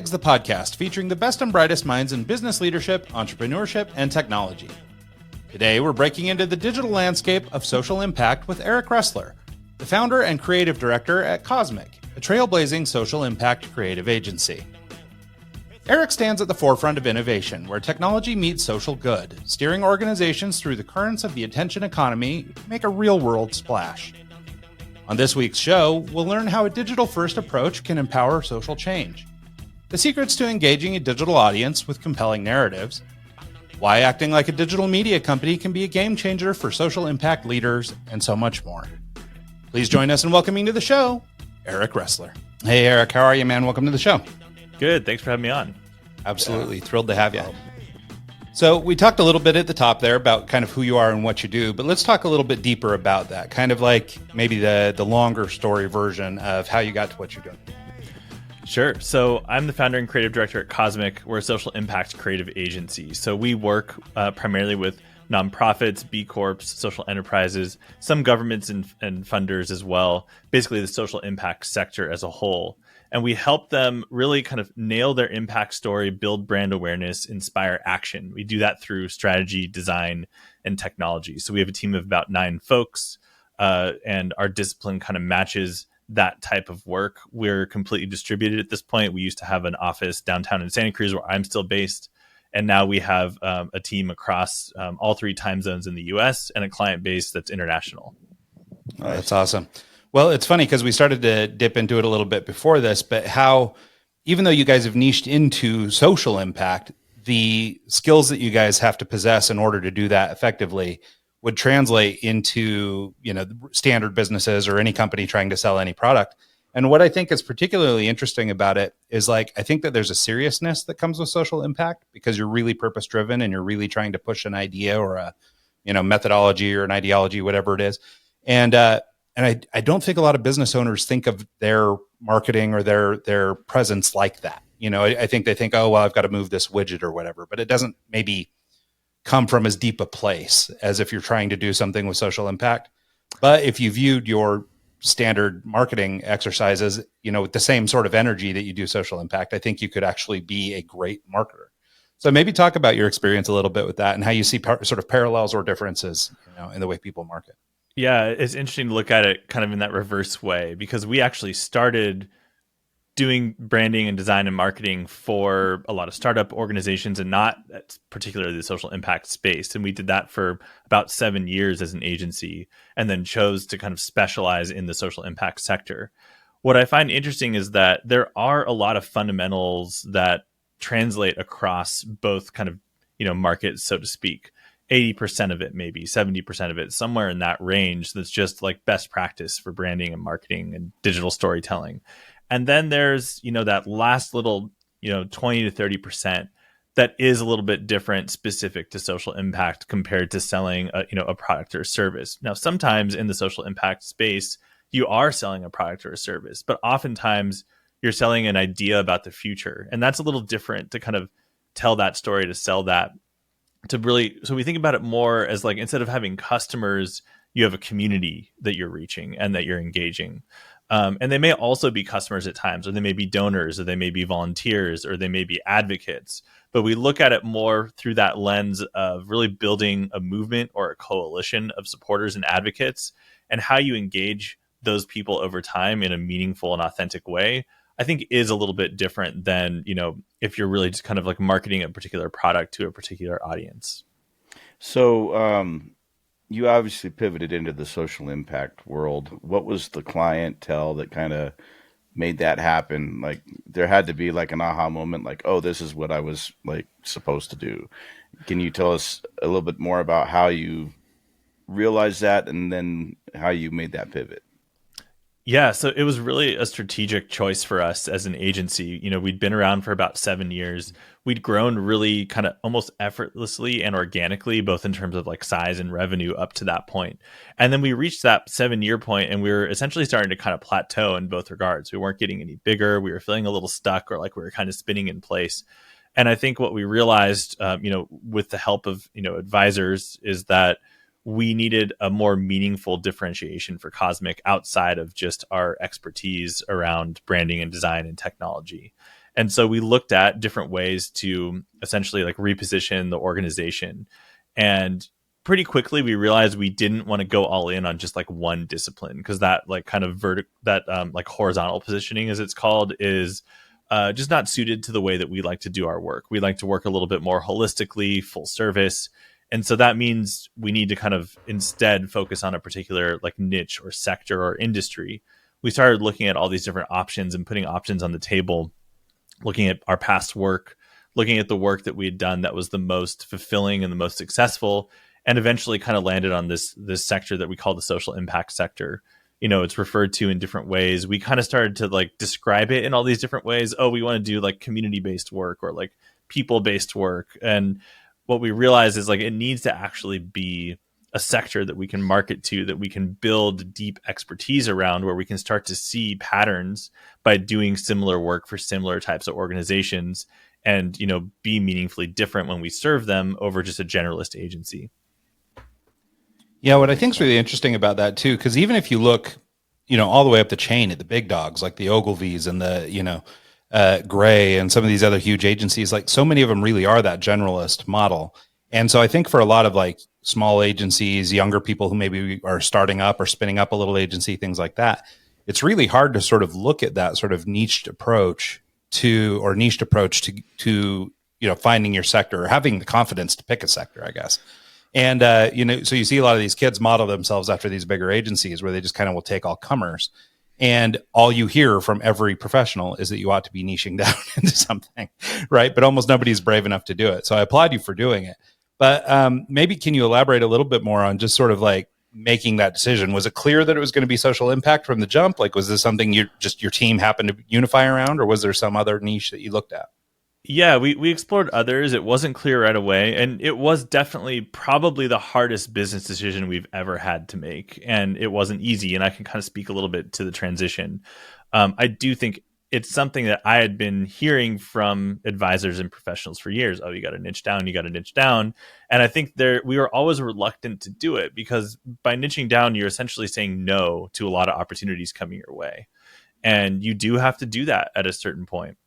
Brightest, the podcast featuring the best and brightest minds in business leadership, entrepreneurship, and technology. Today, we're breaking into the digital landscape of social impact with Eric Ressler, the founder and creative director at Cosmic, a trailblazing social impact creative agency. Eric stands at the forefront of innovation, where technology meets social good, steering organizations through the currents of the attention economy to make a real-world splash. On this week's show, we'll learn how a digital-first approach can empower social change, the secrets to engaging a digital audience with compelling narratives, why acting like a digital media company can be a game changer for social impact leaders, and so much more. Please join us in welcoming to the show, Eric Ressler. Hey, Eric, how are you, man? Welcome to the show. Good. Thanks for having me on. Absolutely. Thrilled to have you. So we talked a little bit at the top there about kind of who you are and what you do, but let's talk a little bit deeper about that, kind of like maybe the longer story version of how you got to what you're doing. Sure. So I'm the founder and creative director at Cosmic. We're a social impact creative agency. So we work primarily with nonprofits, B Corps, social enterprises, some governments and funders as well, basically the social impact sector as a whole. And we help them really kind of nail their impact story, build brand awareness, inspire action. We do that through strategy, design, and technology. So we have a team of about 9 folks, and our discipline kind of matches that type of work. We're completely distributed at this point. We used to have an office downtown in Santa Cruz, where I'm still based. And now we have a team across all 3 time zones in the US and a client base that's international. Oh, that's awesome. Well, it's funny because we started to dip into it a little bit before this, but how, even though you guys have niched into social impact, the skills that you guys have to possess in order to do that effectively would translate into, standard businesses or any company trying to sell any product. And what I think is particularly interesting about it is I think that there's a seriousness that comes with social impact because you're really purpose driven and you're really trying to push an idea or a, methodology or an ideology, whatever it is. And I don't think a lot of business owners think of their marketing or their presence like that. I think they think, oh, well, I've got to move this widget or whatever, but it doesn't maybe come from as deep a place as if you're trying to do something with social impact. But if you viewed your standard marketing exercises, with the same sort of energy that you do social impact, I think you could actually be a great marketer. So maybe talk about your experience a little bit with that and how you see sort of parallels or differences, in the way people market. Yeah, it's interesting to look at it kind of in that reverse way, because we actually started doing branding and design and marketing for a lot of startup organizations and not particularly the social impact space. And we did that for about 7 years as an agency and then chose to kind of specialize in the social impact sector. What I find interesting is that there are a lot of fundamentals that translate across both kind of, markets, so to speak. 80% of it, maybe 70% of it, somewhere in that range. That's just like best practice for branding and marketing and digital storytelling. And then there's, that last little, 20 to 30% that is a little bit different, specific to social impact compared to selling a product or a service. Now, sometimes in the social impact space, you are selling a product or a service, but oftentimes you're selling an idea about the future. And that's a little different to kind of tell that story, to sell that. So we think about it more as instead of having customers, you have a community that you're reaching and that you're engaging. And they may also be customers at times, or they may be donors, or they may be volunteers, or they may be advocates. But we look at it more through that lens of really building a movement or a coalition of supporters and advocates, and how you engage those people over time in a meaningful and authentic way, I think is a little bit different than, if you're really just kind of marketing a particular product to a particular audience. So you obviously pivoted into the social impact world. What was the clientele that kind of made that happen? There had to be an aha moment, oh, this is what I was supposed to do. Can you tell us a little bit more about how you realized that and then how you made that pivot? Yeah, so it was really a strategic choice for us as an agency. We'd been around for about 7 years. We'd grown really kind of almost effortlessly and organically, both in terms of size and revenue up to that point. And then we reached that 7-year point and we were essentially starting to kind of plateau in both regards. We weren't getting any bigger. We were feeling a little stuck, or we were kind of spinning in place. And I think what we realized, with the help of, advisors, is that we needed a more meaningful differentiation for Cosmic outside of just our expertise around branding and design and technology. And so we looked at different ways to essentially like reposition the organization. And pretty quickly we realized we didn't want to go all in on just like one discipline, because that like kind of like horizontal positioning, as it's called, is just not suited to the way that we like to do our work. We like to work a little bit more holistically, full service. And so that means we need to kind of instead focus on a particular like niche or sector or industry. We started looking at all these different options and putting options on the table, looking at our past work, looking at the work that we had done that was the most fulfilling and the most successful, and eventually kind of landed on this sector that we call the social impact sector. It's referred to in different ways. We kind of started to like describe it in all these different ways. Oh, we want to do like community-based work or like people-based work. And what we realized is like it needs to actually be a sector that we can market to, that we can build deep expertise around, where we can start to see patterns by doing similar work for similar types of organizations, and be meaningfully different when we serve them over just a generalist agency. Yeah, what I think is really interesting about that too, because even if you look, all the way up the chain at the big dogs like the Ogilvies and the, Gray and some of these other huge agencies, like so many of them really are that generalist model. And so I think for a lot of like small agencies, younger people who maybe are starting up or spinning up a little agency, things like that, it's really hard to sort of look at that sort of niched approach to finding your sector, or having the confidence to pick a sector, I guess. And, so you see a lot of these kids model themselves after these bigger agencies where they just kind of will take all comers. And all you hear from every professional is that you ought to be niching down into something, right? But almost nobody's brave enough to do it. So I applaud you for doing it. But maybe can you elaborate a little bit more on just sort of like making that decision? Was it clear that it was going to be social impact from the jump? Like, was this something your team happened to unify around, or was there some other niche that you looked at? Yeah, we explored others. It wasn't clear right away. And it was definitely probably the hardest business decision we've ever had to make. And it wasn't easy. And I can kind of speak a little bit to the transition. I do think it's something that I had been hearing from advisors and professionals for years. Oh, you got to niche down. You got to niche down. And I think we were always reluctant to do it, because by niching down, you're essentially saying no to a lot of opportunities coming your way. And you do have to do that at a certain point.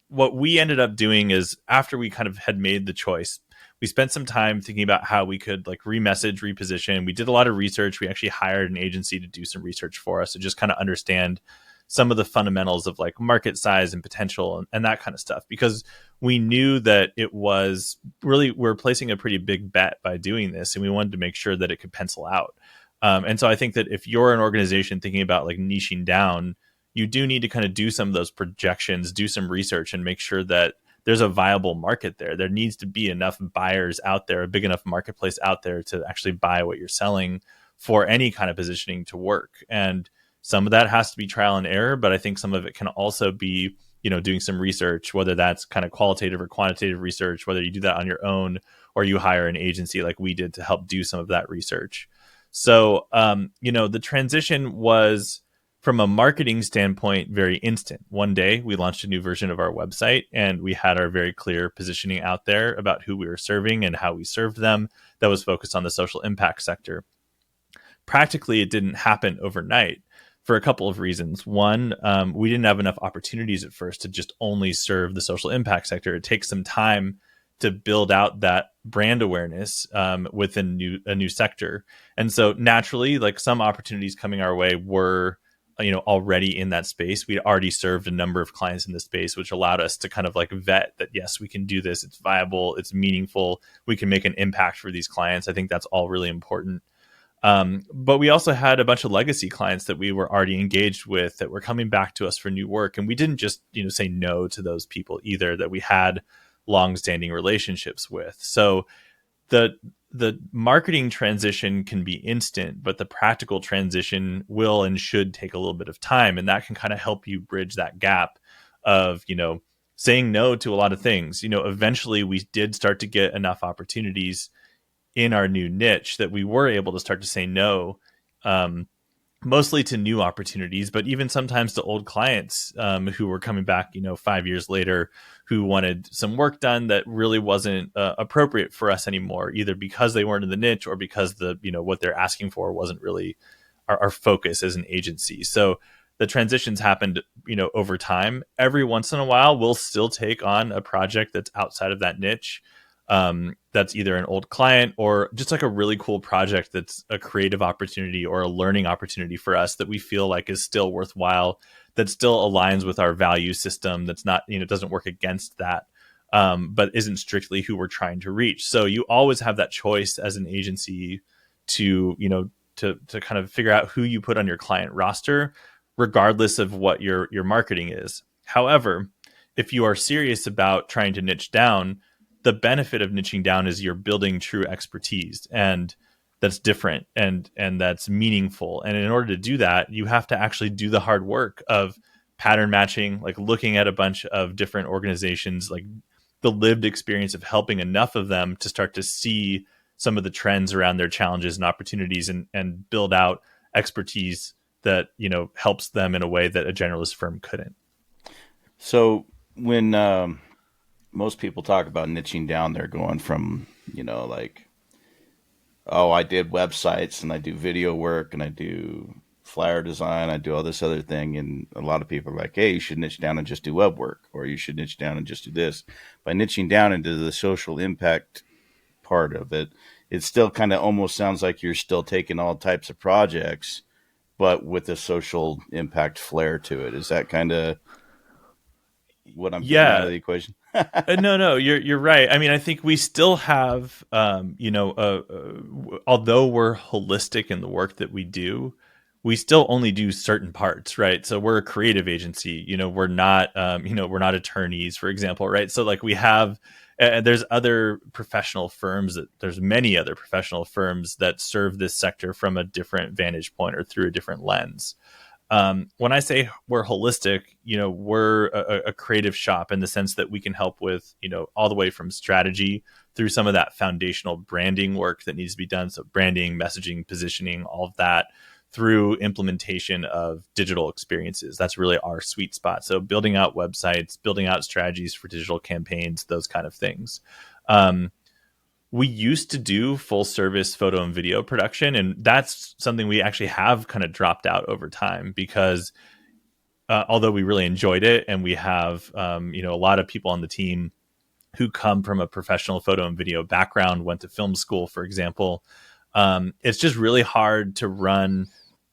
What we ended up doing is, after we kind of had made the choice, we spent some time thinking about how we could like remessage, reposition. We did a lot of research. We actually hired an agency to do some research for us to just kind of understand some of the fundamentals of like market size and potential and that kind of stuff, because we knew that it was really, we're placing a pretty big bet by doing this, and we wanted to make sure that it could pencil out. And so I think that if you're an organization thinking about like niching down, you do need to kind of do some of those projections, do some research, and make sure that there's a viable market there. There needs to be enough buyers out there, a big enough marketplace out there to actually buy what you're selling for any kind of positioning to work. And some of that has to be trial and error, but I think some of it can also be, doing some research, whether that's kind of qualitative or quantitative research, whether you do that on your own or you hire an agency like we did to help do some of that research. So, the transition was, from a marketing standpoint, very instant. One day we launched a new version of our website, and we had our very clear positioning out there about who we were serving and how we served them, that was focused on the social impact sector. Practically, it didn't happen overnight for a couple of reasons. One, we didn't have enough opportunities at first to just only serve the social impact sector. It takes some time to build out that brand awareness within a new sector. And so naturally, like some opportunities coming our way were already in that space. We'd already served a number of clients in this space, which allowed us to kind of like vet that, yes, we can do this. It's viable. It's meaningful. We can make an impact for these clients. I think that's all really important. But we also had a bunch of legacy clients that we were already engaged with that were coming back to us for new work. And we didn't just, say no to those people either, that we had longstanding relationships with. So the marketing transition can be instant, but the practical transition will and should take a little bit of time. And that can kind of help you bridge that gap of, saying no to a lot of things. Eventually we did start to get enough opportunities in our new niche that we were able to start to say no, mostly to new opportunities, but even sometimes to old clients who were coming back, 5 years later, who wanted some work done that really wasn't appropriate for us anymore, either because they weren't in the niche or because what they're asking for wasn't really our focus as an agency. So the transitions happened, over time. Every once in a while, we'll still take on a project that's outside of that niche. That's either an old client or just like a really cool project that's a creative opportunity or a learning opportunity for us that we feel like is still worthwhile, that still aligns with our value system, that's not, doesn't work against that, but isn't strictly who we're trying to reach. So you always have that choice as an agency to, to kind of figure out who you put on your client roster, regardless of what your marketing is. However, if you are serious about trying to niche down, the benefit of niching down is you're building true expertise, and that's different and that's meaningful. And in order to do that, you have to actually do the hard work of pattern matching, like looking at a bunch of different organizations, like the lived experience of helping enough of them to start to see some of the trends around their challenges and opportunities, and build out expertise that, helps them in a way that a generalist firm couldn't. So when most people talk about niching down, they're going from, like, oh, I did websites and I do video work and I do flyer design, I do all this other thing. And a lot of people are like, hey, you should niche down and just do web work, or you should niche down and just do this. By niching down into the social impact part of it, it still kind of almost sounds like you're still taking all types of projects, but with a social impact flair to it. Is that kind of what I'm getting out of the equation? No, you're right. I mean, I think we still have, although we're holistic in the work that we do, we still only do certain parts, right? So we're a creative agency. We're not, we're not attorneys, for example, right? So like we have, there's other professional firms there's many other professional firms that serve this sector from a different vantage point or through a different lens. When I say we're holistic, we're a creative shop in the sense that we can help with, all the way from strategy through some of that foundational branding work that needs to be done. So branding, messaging, positioning, all of that, through implementation of digital experiences. That's really our sweet spot. So building out websites, building out strategies for digital campaigns, those kind of things. We used to do full service photo and video production, and that's something we actually have kind of dropped out over time because although we really enjoyed it, and we have a lot of people on the team who come from a professional photo and video background, went to film school, for example, it's just really hard to run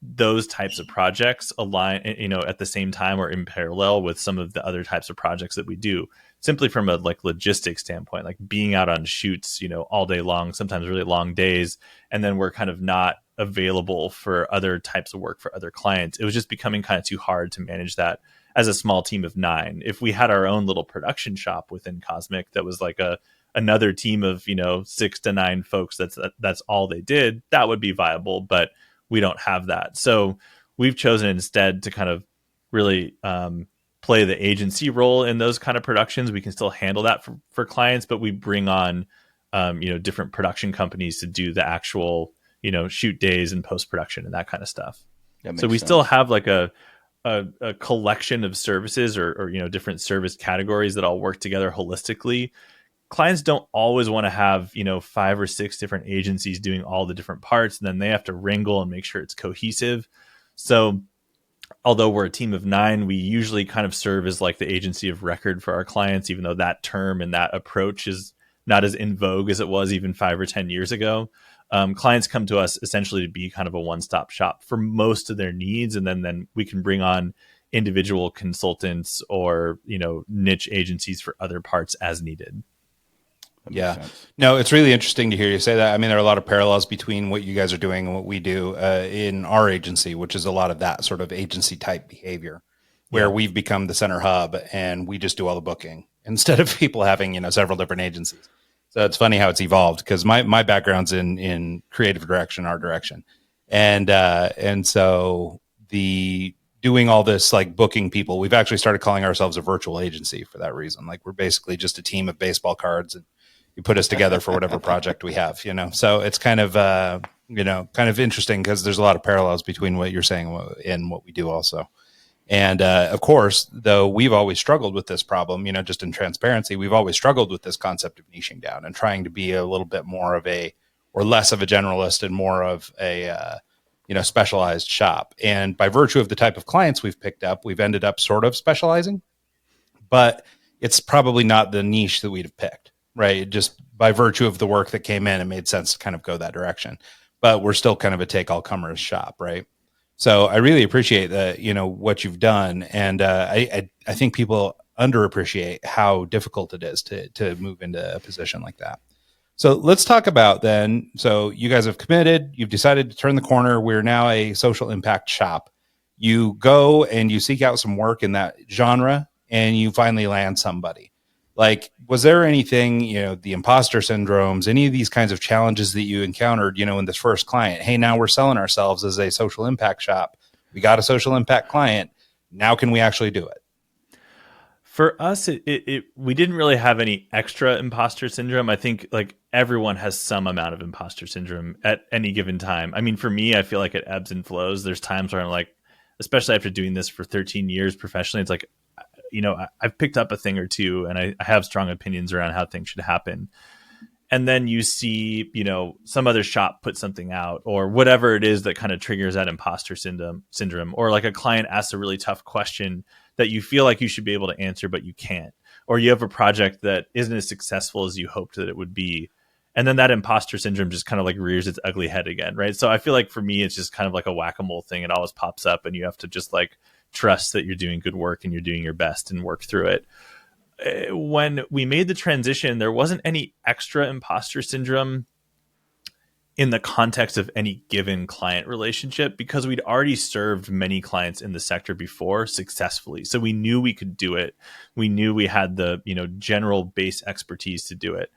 those types of projects at the same time or in parallel with some of the other types of projects that we do, simply from a logistics standpoint, like being out on shoots, all day long, sometimes really long days. And then we're kind of not available for other types of work for other clients. It was just becoming kind of too hard to manage that as a small team of 9. If we had our own little production shop within Cosmic that was like another team of 6 to 9 folks, that's all they did, that would be viable, but we don't have that. So we've chosen instead to kind of really play the agency role in those kind of productions. We can still handle that for clients, but we bring on different production companies to do the actual shoot days and post-production and that kind of stuff. So we still have like a collection of services or different service categories that all work together holistically. Clients don't always want to have 5 or 6 different agencies doing all the different parts, and then they have to wrangle and make sure it's cohesive. So although we're a team of 9, we usually kind of serve as like the agency of record for our clients, even though that term and that approach is not as in vogue as it was even 5 or 10 years ago. Clients come to us essentially to be kind of a one-stop shop for most of their needs, and then we can bring on individual consultants or niche agencies for other parts as needed. Yeah. No, it's really interesting to hear you say that. I mean, there are a lot of parallels between what you guys are doing and what we do in our agency, which is a lot of that sort of agency type behavior where we've become the center hub and we just do all the booking instead of people having, several different agencies. So it's funny how it's evolved because my background's in creative direction, art direction. And so the doing all this like booking people, we've actually started calling ourselves a virtual agency for that reason. Like we're basically just a team of baseball cards and you put us together for whatever project we have, so it's kind of interesting because there's a lot of parallels between what you're saying and what we do also. And of course, though, we've always struggled with this problem, just in transparency, we've always struggled with this concept of niching down and trying to be a little bit more of or less of a generalist and more of a specialized shop. And by virtue of the type of clients we've picked up, we've ended up sort of specializing, but it's probably not the niche that we'd have picked, right? Just by virtue of the work that came in, it made sense to kind of go that direction. But we're still kind of a take all comers shop, right? So I really appreciate that, what you've done. And I think people underappreciate how difficult it is to move into a position like that. So let's talk about then. So you guys have committed, you've decided to turn the corner. We're now a social impact shop. You go and you seek out some work in that genre and you finally land somebody. Like, was there anything, the imposter syndromes, any of these kinds of challenges that you encountered, in this first client? Hey, now we're selling ourselves as a social impact shop. We got a social impact client. Now can we actually do it? For us, we didn't really have any extra imposter syndrome. I think like everyone has some amount of imposter syndrome at any given time. I mean, for me, I feel like it ebbs and flows. There's times where I'm like, especially after doing this for 13 years professionally, it's like, I've picked up a thing or two and I have strong opinions around how things should happen. And then you see, some other shop put something out or whatever it is that kind of triggers that imposter syndrome, or like a client asks a really tough question that you feel like you should be able to answer, but you can't, or you have a project that isn't as successful as you hoped that it would be. And then that imposter syndrome just kind of like rears its ugly head again. Right. So I feel like for me, it's just kind of like a whack-a-mole thing. It always pops up and you have to just like trust that you're doing good work and you're doing your best and work through it. When we made the transition, there wasn't any extra imposter syndrome in the context of any given client relationship because we'd already served many clients in the sector before successfully. So we knew we could do it. We knew we had the, general base expertise to do it.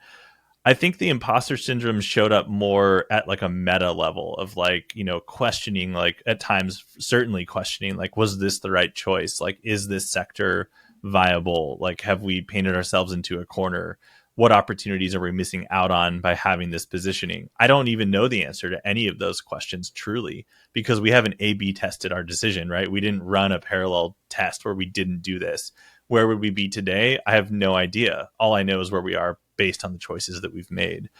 I think the imposter syndrome showed up more at like a meta level of like, questioning, like at times, certainly questioning, like, was this the right choice? Like, is this sector viable? Like, have we painted ourselves into a corner? What opportunities are we missing out on by having this positioning? I don't even know the answer to any of those questions truly because we haven't A/B tested our decision, right? We didn't run a parallel test where we didn't do this. Where would we be today? I have no idea. All I know is where we are based on the choices that we've made.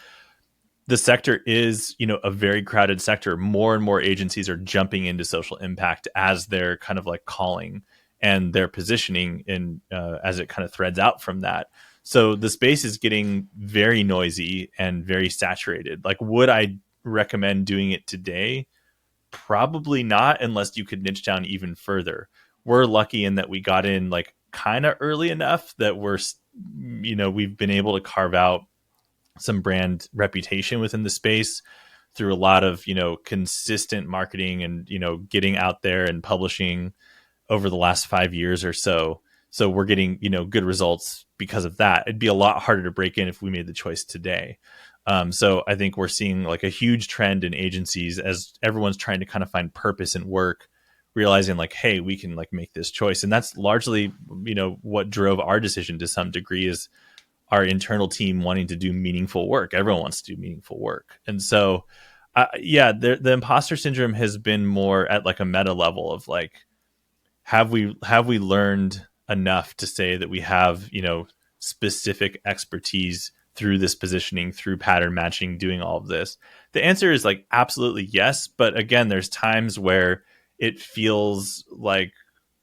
The sector is, a very crowded sector. More and more agencies are jumping into social impact as their kind of like calling and their positioning in as it kind of threads out from that. So the space is getting very noisy and very saturated. Like, would I recommend doing it today? Probably not, unless you could niche down even further. We're lucky in that we got in like kind of early enough that we've been able to carve out some brand reputation within the space through a lot of, consistent marketing and, getting out there and publishing over the last 5 years or so. So we're getting, good results because of that. It'd be a lot harder to break in if we made the choice today. So I think we're seeing like a huge trend in agencies as everyone's trying to kind of find purpose in work, realizing like, hey, we can like make this choice. And that's largely, what drove our decision to some degree is our internal team wanting to do meaningful work. Everyone wants to do meaningful work. And so, the imposter syndrome has been more at like a meta level of like, have we learned enough to say that we have, specific expertise through this positioning, through pattern matching, doing all of this? The answer is like, absolutely yes. But again, there's times where it feels like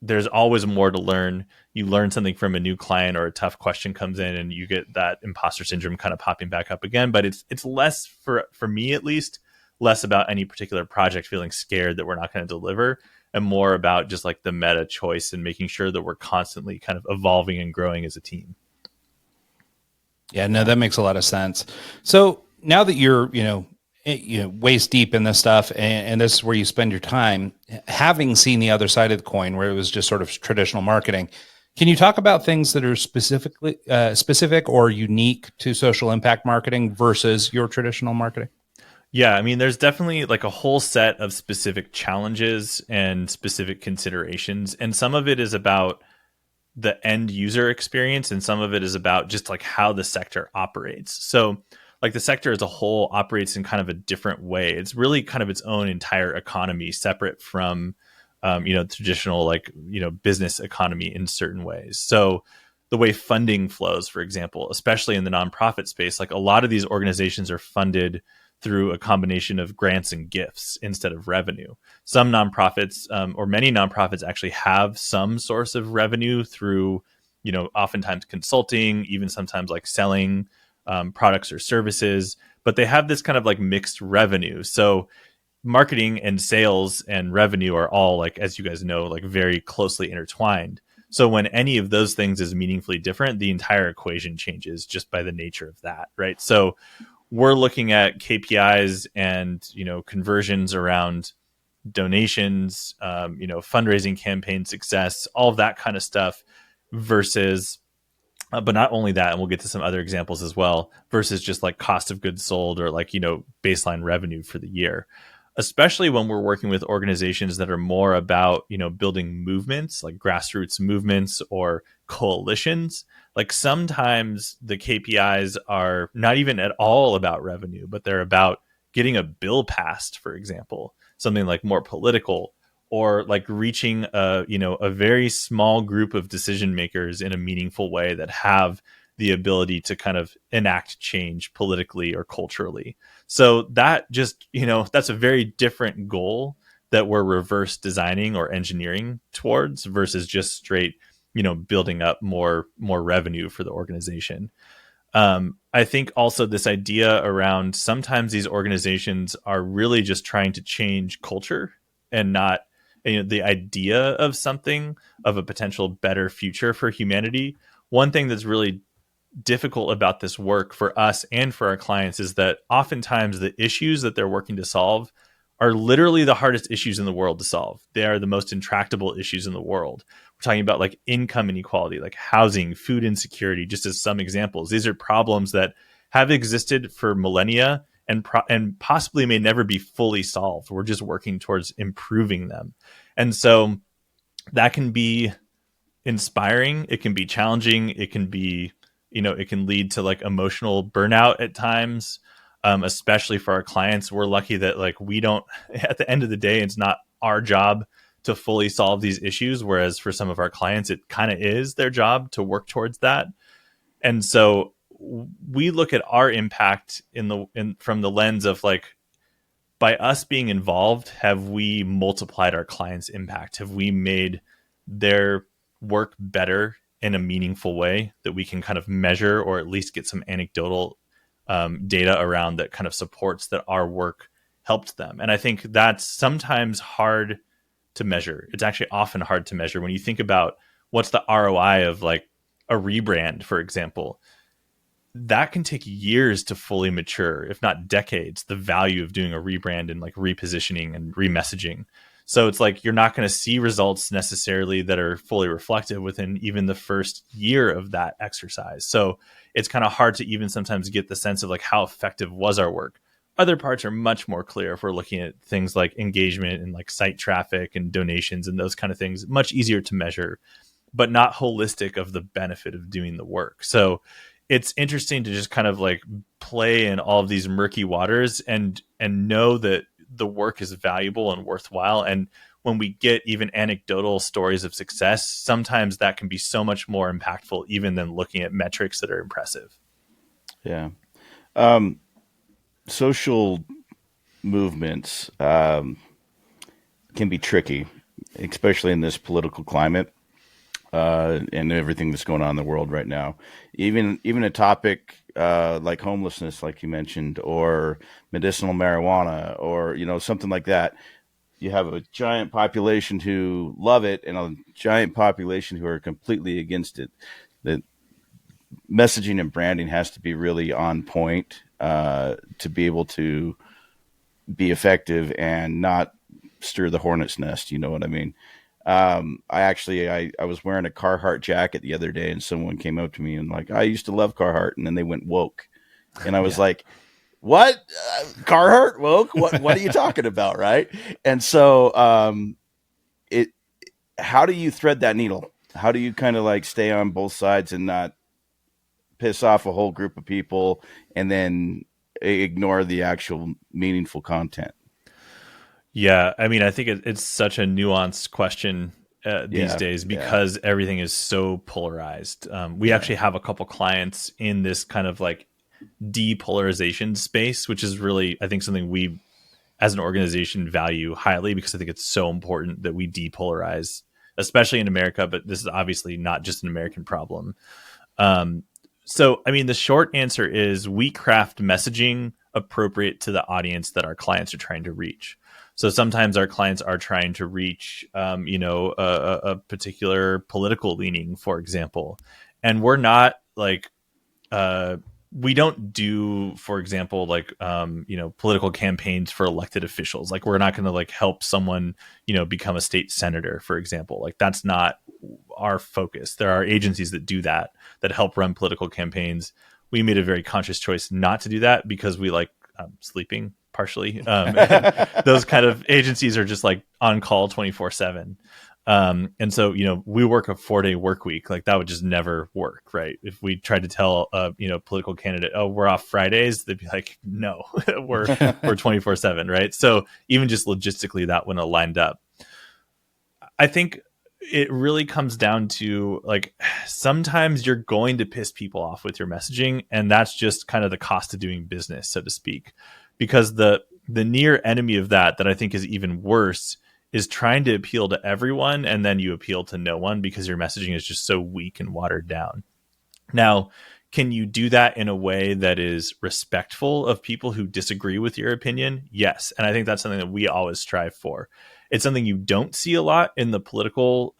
there's always more to learn. You learn something from a new client or a tough question comes in and you get that imposter syndrome kind of popping back up again. But it's less, for me at least, less about any particular project feeling scared that we're not going to deliver, and more about just like the meta choice and making sure that we're constantly kind of evolving and growing as a team. Yeah, no, that makes a lot of sense. So now that you're, waist deep in this stuff, and this is where you spend your time, having seen the other side of the coin where it was just sort of traditional marketing, can you talk about things that are specific or unique to social impact marketing versus your traditional marketing? Yeah, I mean, there's definitely like a whole set of specific challenges and specific considerations. And some of it is about the end user experience, and some of it is about just like how the sector operates. So like the sector as a whole operates in kind of a different way. It's really kind of its own entire economy, separate from, traditional like, business economy in certain ways. So the way funding flows, for example, especially in the nonprofit space, like a lot of these organizations are funded through a combination of grants and gifts instead of revenue. Some nonprofits, or many nonprofits, actually have some source of revenue through, oftentimes consulting, even sometimes like selling products or services, but they have this kind of like mixed revenue. So marketing and sales and revenue are all, like, as you guys know, like very closely intertwined. So when any of those things is meaningfully different, the entire equation changes just by the nature of that, right? So we're looking at KPIs and, conversions around donations, fundraising campaign success, all of that kind of stuff versus, but not only that, and we'll get to some other examples as well, versus just like cost of goods sold or like, baseline revenue for the year. Especially when we're working with organizations that are more about, building movements like grassroots movements or coalitions. Like sometimes the KPIs are not even at all about revenue, but they're about getting a bill passed, for example, something like more political, or like reaching a very small group of decision makers in a meaningful way that have the ability to kind of enact change politically or culturally. So that just, that's a very different goal that we're reverse designing or engineering towards versus just straight, building up more revenue for the organization. I think also this idea around sometimes these organizations are really just trying to change culture and not, the idea of something, of a potential better future for humanity. One thing that's really difficult about this work for us and for our clients is that oftentimes the issues that they're working to solve are literally the hardest issues in the world to solve. They are the most intractable issues in the world. We're talking about like income inequality, like housing, food insecurity, just as some examples. These are problems that have existed for millennia and possibly may never be fully solved. We're just working towards improving them. And so that can be inspiring. It can be challenging. It can be, it can lead to like emotional burnout at times, especially for our clients. We're lucky that like we don't, at the end of the day, it's not our job to fully solve these issues. Whereas for some of our clients, it kind of is their job to work towards that. And so we look at our impact from the lens of like, by us being involved, have we multiplied our clients' impact? Have we made their work better in a meaningful way that we can kind of measure, or at least get some anecdotal data around that kind of supports that our work helped them? And I think that's sometimes hard to measure. It's actually often hard to measure when you think about what's the ROI of like a rebrand, for example. That can take years to fully mature, if not decades, the value of doing a rebrand and like repositioning and remessaging. So it's like you're not going to see results necessarily that are fully reflective within even the first year of that exercise. So it's kind of hard to even sometimes get the sense of like how effective was our work. Other parts are much more clear if we're looking at things like engagement and like site traffic and donations and those kind of things, much easier to measure, but not holistic of the benefit of doing the work. So it's interesting to just kind of like play in all of these murky waters and know that the work is valuable and worthwhile. And when we get even anecdotal stories of success, sometimes that can be so much more impactful even than looking at metrics that are impressive. Yeah. Social movements can be tricky, especially in this political climate. And everything that's going on in the world right now, even a topic like homelessness, like you mentioned, or medicinal marijuana, or something like that. You have a giant population who love it and a giant population who are completely against it. The messaging and branding has to be really on point to be able to be effective and not stir the hornet's nest. You know what I mean? I was wearing a Carhartt jacket the other day, and someone came up to me and like, I used to love Carhartt, and then they went woke, and I was like, what? Carhartt woke? What are you talking about? Right. And so, how do you thread that needle? How do you kind of like stay on both sides and not piss off a whole group of people and then ignore the actual meaningful content? Yeah, I mean, I think it's such a nuanced question these days because everything is so polarized. We actually have a couple clients in this kind of like depolarization space, which is really, I think, something we as an organization value highly, because I think it's so important that we depolarize, especially in America. But this is obviously not just an American problem. So, I mean, the short answer is we craft messaging appropriate to the audience that our clients are trying to reach. So sometimes our clients are trying to reach, a particular political leaning, for example, and we're not like, we don't do, for example, like, political campaigns for elected officials. Like, we're not going to like help someone, become a state senator, for example. Like, that's not our focus. There are agencies that do that help run political campaigns. We made a very conscious choice not to do that because we like sleeping partially. Those kind of agencies are just like on call 24/7. And so, we work a 4-day work week. Like, that would just never work, right? If we tried to tell a, political candidate, oh, we're off Fridays, they'd be like, no, we're 24/7, right? So even just logistically, that wouldn't have lined up. I think it really comes down to, like, sometimes you're going to piss people off with your messaging, and that's just kind of the cost of doing business, so to speak. Because the near enemy of that I think is even worse is trying to appeal to everyone, and then you appeal to no one because your messaging is just so weak and watered down. Now, can you do that in a way that is respectful of people who disagree with your opinion? Yes. And I think that's something that we always strive for. It's something you don't see a lot in the political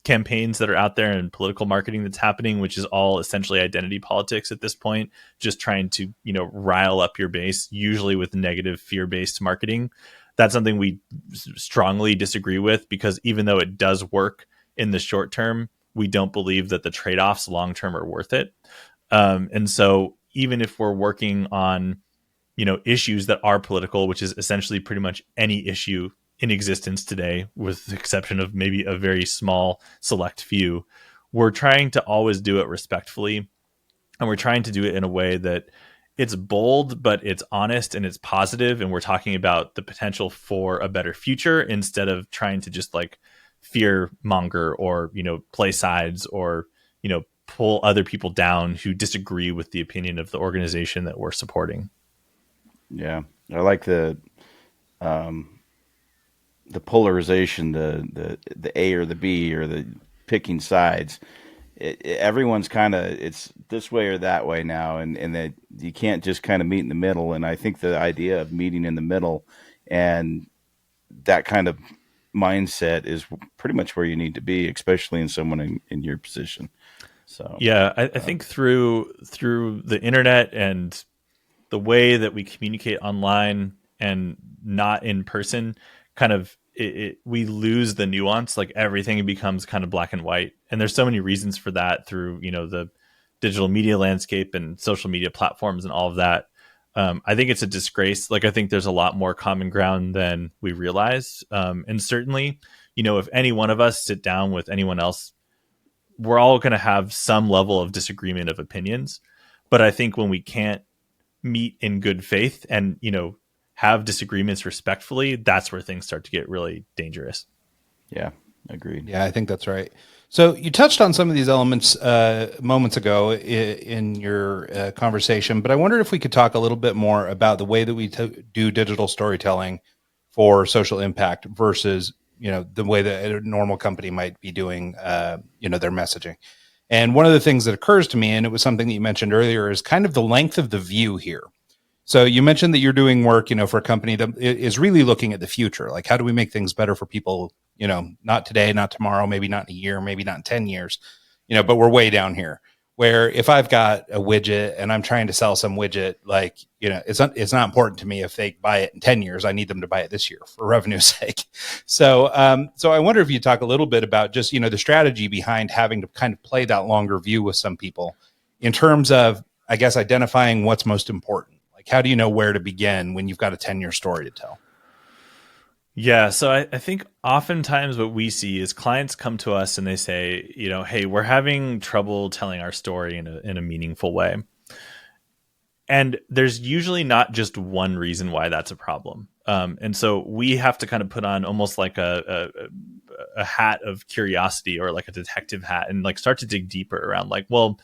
campaigns that are out there and political marketing that's happening, which is all essentially identity politics at this point, just trying to, rile up your base, usually with negative fear-based marketing. That's something we strongly disagree with, because even though it does work in the short term, we don't believe that the trade-offs long term are worth it. And so even if we're working on, issues that are political, which is essentially pretty much any issue in existence today, with the exception of maybe a very small select few, we're trying to always do it respectfully. And we're trying to do it in a way that it's bold, but it's honest and it's positive. And we're talking about the potential for a better future instead of trying to just like fear monger or, play sides or, pull other people down who disagree with the opinion of the organization that we're supporting. Yeah. I like the polarization, the A or the B, or the picking sides. Everyone's kind of, it's this way or that way now, and that you can't just kind of meet in the middle. And I think the idea of meeting in the middle and that kind of mindset is pretty much where you need to be, especially in someone in your position. So yeah, I think through the internet and the way that we communicate online and not in person, kind of we lose the nuance. Like, everything becomes kind of black and white, and there's so many reasons for that through the digital media landscape and social media platforms and all of that. I think it's a disgrace. Like, I think there's a lot more common ground than we realize, and certainly, if any one of us sit down with anyone else, we're all going to have some level of disagreement of opinions. But I think when we can't meet in good faith and have disagreements respectfully, that's where things start to get really dangerous. Yeah, agreed. Yeah, I think that's right. So you touched on some of these elements moments ago in your conversation, but I wondered if we could talk a little bit more about the way that we do digital storytelling for social impact versus, the way that a normal company might be doing, their messaging. And one of the things that occurs to me, and it was something that you mentioned earlier, is kind of the length of the view here. So you mentioned that you're doing work, for a company that is really looking at the future. Like, how do we make things better for people, not today, not tomorrow, maybe not in a year, maybe not in 10 years, but we're way down here. Where if I've got a widget and I'm trying to sell some widget, like, it's not important to me if they buy it in 10 years. I need them to buy it this year for revenue's sake. So I wonder if you talk a little bit about just, the strategy behind having to kind of play that longer view with some people in terms of, I guess, identifying what's most important. Like, how do you know where to begin when you've got a 10-year story to tell? Yeah. So I think oftentimes what we see is clients come to us and they say, hey, we're having trouble telling our story in a meaningful way. And there's usually not just one reason why that's a problem. And so we have to kind of put on almost like a hat of curiosity, or like a detective hat, and like start to dig deeper around like, well,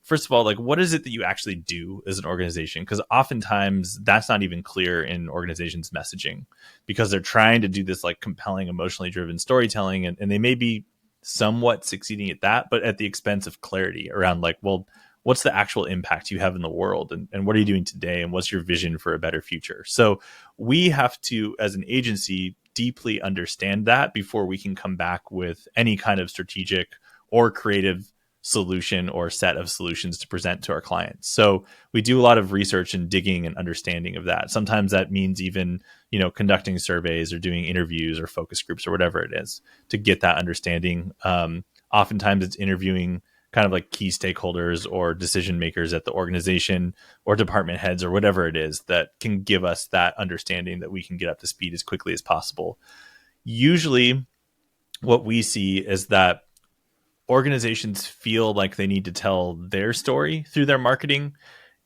first of all, like, what is it that you actually do as an organization? Because oftentimes that's not even clear in organizations' messaging, because they're trying to do this like compelling, emotionally driven storytelling, and they may be somewhat succeeding at that, but at the expense of clarity around like, well, what's the actual impact you have in the world, and what are you doing today, and what's your vision for a better future? So we have to, as an agency, deeply understand that before we can come back with any kind of strategic or creative solution or set of solutions to present to our clients. So we do a lot of research and digging and understanding of that. Sometimes that means even, conducting surveys or doing interviews or focus groups or whatever it is to get that understanding. Oftentimes it's interviewing kind of like key stakeholders or decision makers at the organization or department heads or whatever it is that can give us that understanding that we can get up to speed as quickly as possible. Usually what we see is that organizations feel like they need to tell their story through their marketing.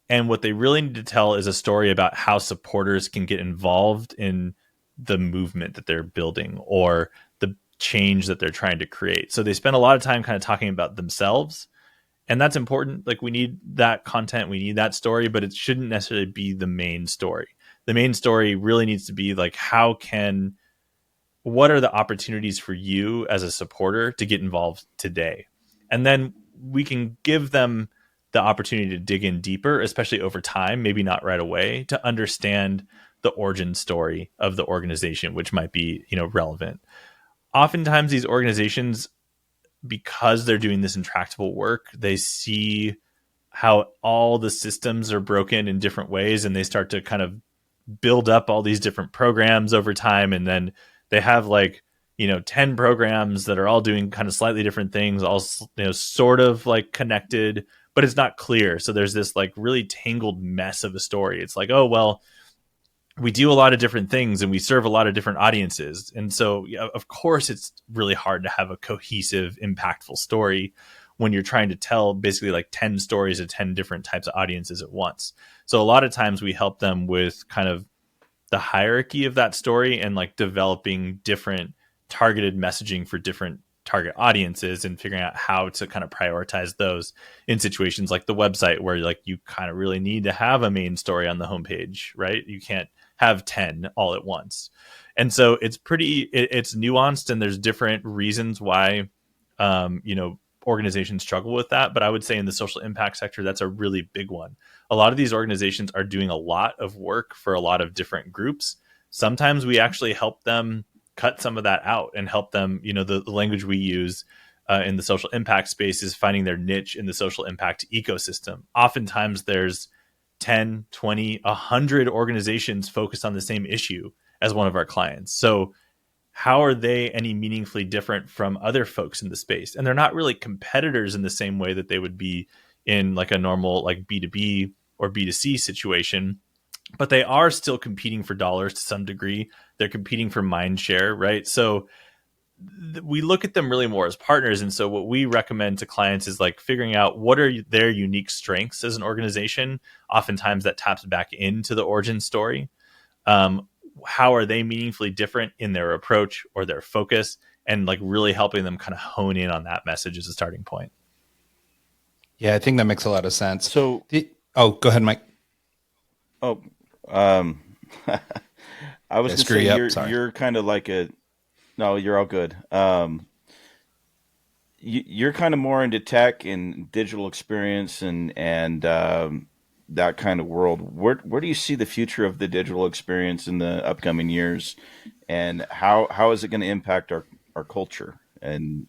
And what they really need to tell is a story about how supporters can get involved in the movement that they're building or the change that they're trying to create. So they spend a lot of time kind of talking about themselves. And that's important. Like, we need that content, we need that story, but it shouldn't necessarily be the main story. The main story really needs to be like, what are the opportunities for you as a supporter to get involved today? And then we can give them the opportunity to dig in deeper, especially over time, maybe not right away, to understand the origin story of the organization, which might be, relevant. Oftentimes these organizations, because they're doing this intractable work, they see how all the systems are broken in different ways, and they start to kind of build up all these different programs over time. And then they have 10 programs that are all doing kind of slightly different things, all, sort of like connected, but it's not clear. So there's this like really tangled mess of a story. It's like, oh, well, we do a lot of different things and we serve a lot of different audiences. And so, of course, it's really hard to have a cohesive, impactful story when you're trying to tell basically like 10 stories of 10 different types of audiences at once. So a lot of times we help them with kind of the hierarchy of that story and like developing different targeted messaging for different target audiences and figuring out how to kind of prioritize those in situations like the website, where like you kind of really need to have a main story on the homepage, right? You can't have 10 all at once. And so it's nuanced, and there's different reasons why, organizations struggle with that. But I would say in the social impact sector, that's a really big one. A lot of these organizations are doing a lot of work for a lot of different groups. Sometimes we actually help them cut some of that out and help them, the language we use in the social impact space is finding their niche in the social impact ecosystem. Oftentimes there's 10, 20, 100 organizations focused on the same issue as one of our clients. So how are they any meaningfully different from other folks in the space? And they're not really competitors in the same way that they would be in like a normal like B2B or B2C situation, but they are still competing for dollars to some degree. They're competing for mind share, right? So we look at them really more as partners. And so what we recommend to clients is like figuring out what are their unique strengths as an organization. Oftentimes that taps back into the origin story. How are they meaningfully different in their approach or their focus, and like really helping them kind of hone in on that message as a starting point. Yeah, I think that makes a lot of sense. So, go ahead, Mike. Oh, I was going to say you're kind of like no, you're all good. You're kind of more into tech and digital experience and that kind of world. Where do you see the future of the digital experience in the upcoming years, and how is it going to impact our culture and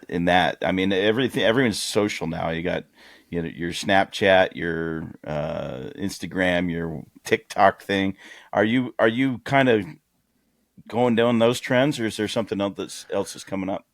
in that? I mean, everyone's social now. You got your Snapchat, your Instagram, your TikTok thing. Are you kind of going down those trends, or is there something else that's coming up?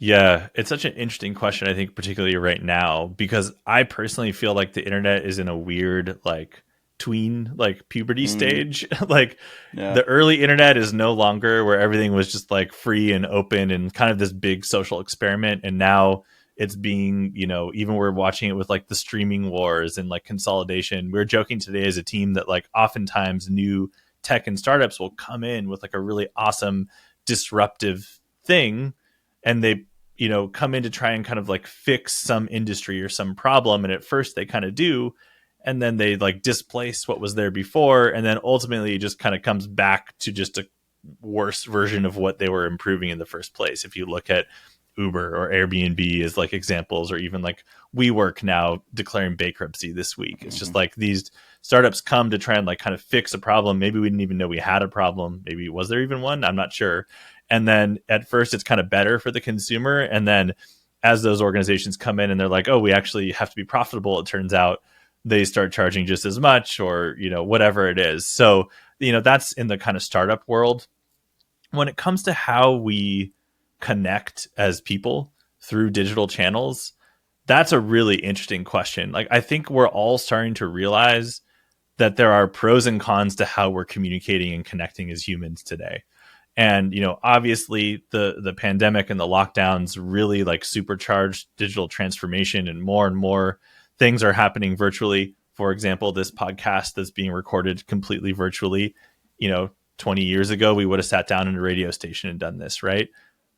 Yeah, it's such an interesting question, I think, particularly right now, because I personally feel like the internet is in a weird, like, tween, like, puberty stage. Like, the early internet is no longer where everything was just, like, free and open and kind of this big social experiment. And now it's being, even we're watching it with, like, the streaming wars and, like, consolidation. We're joking today as a team that, like, oftentimes new tech and startups will come in with, like, a really awesome disruptive thing, and they come in to try and kind of like fix some industry or some problem. And at first they kind of do, and then they like displace what was there before. And then ultimately it just kind of comes back to just a worse version of what they were improving in the first place. If you look at Uber or Airbnb as like examples, or even like WeWork now declaring bankruptcy this week. It's just like these startups come to try and like kind of fix a problem. Maybe we didn't even know we had a problem. Maybe was there even one? I'm not sure. And then at first it's kind of better for the consumer. And then as those organizations come in and they're like, oh, we actually have to be profitable, it turns out they start charging just as much, or, whatever it is. So, that's in the kind of startup world. When it comes to how we connect as people through digital channels, that's a really interesting question. Like, I think we're all starting to realize that there are pros and cons to how we're communicating and connecting as humans today. And, obviously the pandemic and the lockdowns really like supercharged digital transformation, and more things are happening virtually. For example, this podcast that's being recorded completely virtually, 20 years ago, we would have sat down in a radio station and done this, right?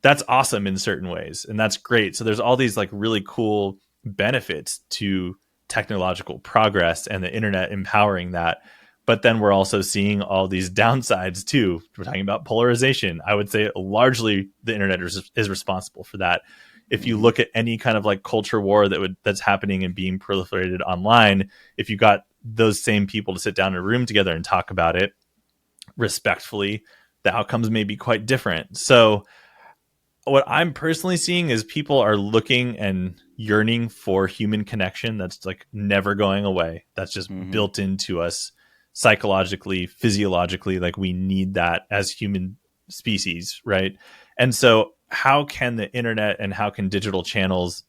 That's awesome in certain ways. And that's great. So there's all these like really cool benefits to technological progress and the internet empowering that. But then we're also seeing all these downsides too. We're talking about polarization. I would say largely the internet is responsible for that. If you look at any kind of like culture war that's happening and being proliferated online, if you got those same people to sit down in a room together and talk about it respectfully, the outcomes may be quite different. So what I'm personally seeing is people are looking and yearning for human connection that's like never going away. That's just built into us psychologically, physiologically. Like we need that as human species, right? And so how can the internet and how can digital channels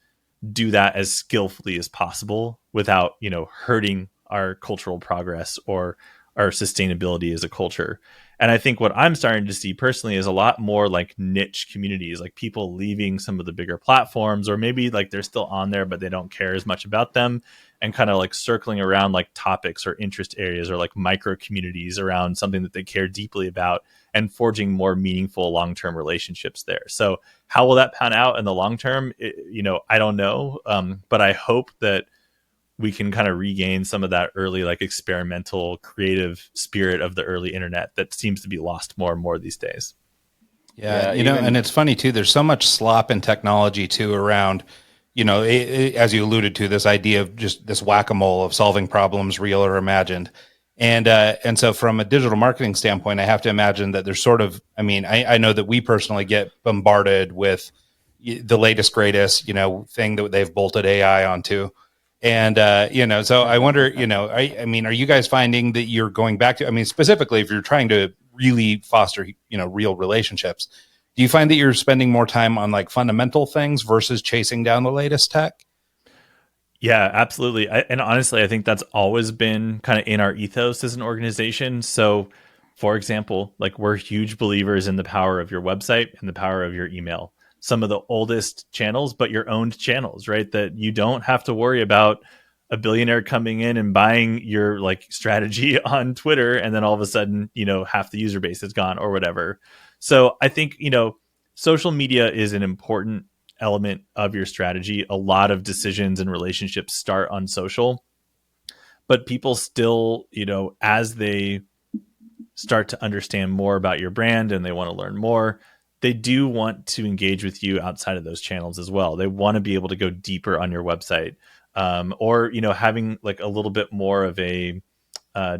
do that as skillfully as possible without, hurting our cultural progress or our sustainability as a culture? And I think what I'm starting to see personally is a lot more like niche communities, like people leaving some of the bigger platforms, or maybe like they're still on there, but they don't care as much about them, and kind of like circling around like topics or interest areas, or like micro communities around something that they care deeply about, and forging more meaningful long-term relationships there. So how will that pan out in the long term? I don't know. But I hope that we can kind of regain some of that early, like experimental, creative spirit of the early internet that seems to be lost more and more these days. Yeah, and it's funny too. There's so much slop in technology too around, as you alluded to, this idea of just this whack-a-mole of solving problems, real or imagined. And so from a digital marketing standpoint, I have to imagine that there's sort of, I know that we personally get bombarded with the latest, greatest, thing that they've bolted AI onto. And, so I wonder, are you guys finding that you're going back to, specifically if you're trying to really foster, real relationships, do you find that you're spending more time on like fundamental things versus chasing down the latest tech? Yeah, absolutely. And honestly, I think that's always been kind of in our ethos as an organization. So for example, like we're huge believers in the power of your website and the power of your email. Some of the oldest channels, but your owned channels, right? That you don't have to worry about a billionaire coming in and buying your like strategy on Twitter, and then all of a sudden, half the user base is gone or whatever. So I think, social media is an important element of your strategy. A lot of decisions and relationships start on social, but people still, as they start to understand more about your brand and they want to learn more, they do want to engage with you outside of those channels as well. They want to be able to go deeper on your website, or, having like a little bit more of a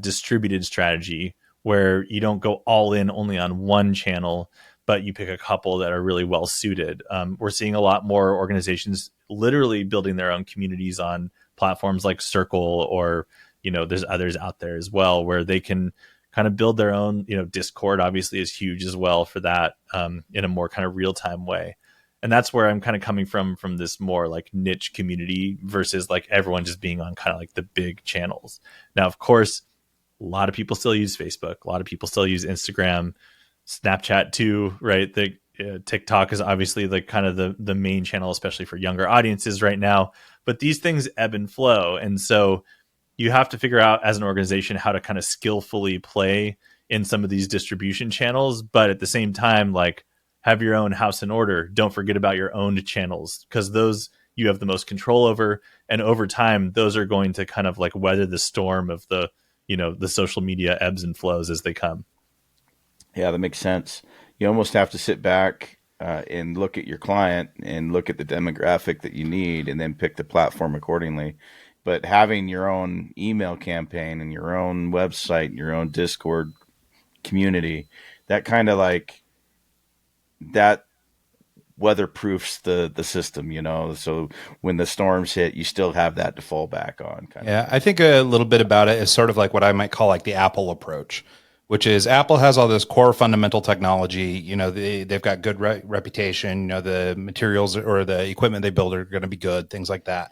distributed strategy where you don't go all in only on one channel, but you pick a couple that are really well suited. We're seeing a lot more organizations literally building their own communities on platforms like Circle, or, there's others out there as well where they can kind of build their own, Discord obviously is huge as well for that, in a more kind of real-time way. And that's where I'm kind of coming from this more like niche community versus like everyone just being on kind of like the big channels. Now, of course, a lot of people still use Facebook. A lot of people still use Instagram, Snapchat too, right? The TikTok is obviously like kind of the main channel, especially for younger audiences right now. But these things ebb and flow. And so you have to figure out as an organization how to kind of skillfully play in some of these distribution channels, but at the same time, like have your own house in order. Don't forget about your owned channels, because those you have the most control over. And over time, those are going to kind of like weather the storm of the, the social media ebbs and flows as they come. Yeah, that makes sense. You almost have to sit back and look at your client and look at the demographic that you need, and then pick the platform accordingly. But having your own email campaign and your own website and your own Discord community, that kind of like that weatherproofs the system, so when the storms hit, you still have that to fall back on. Yeah, I think a little bit about it is sort of like what I might call like the Apple approach, which is Apple has all this core fundamental technology. They've got good reputation. The materials or the equipment they build are going to be good, things like that.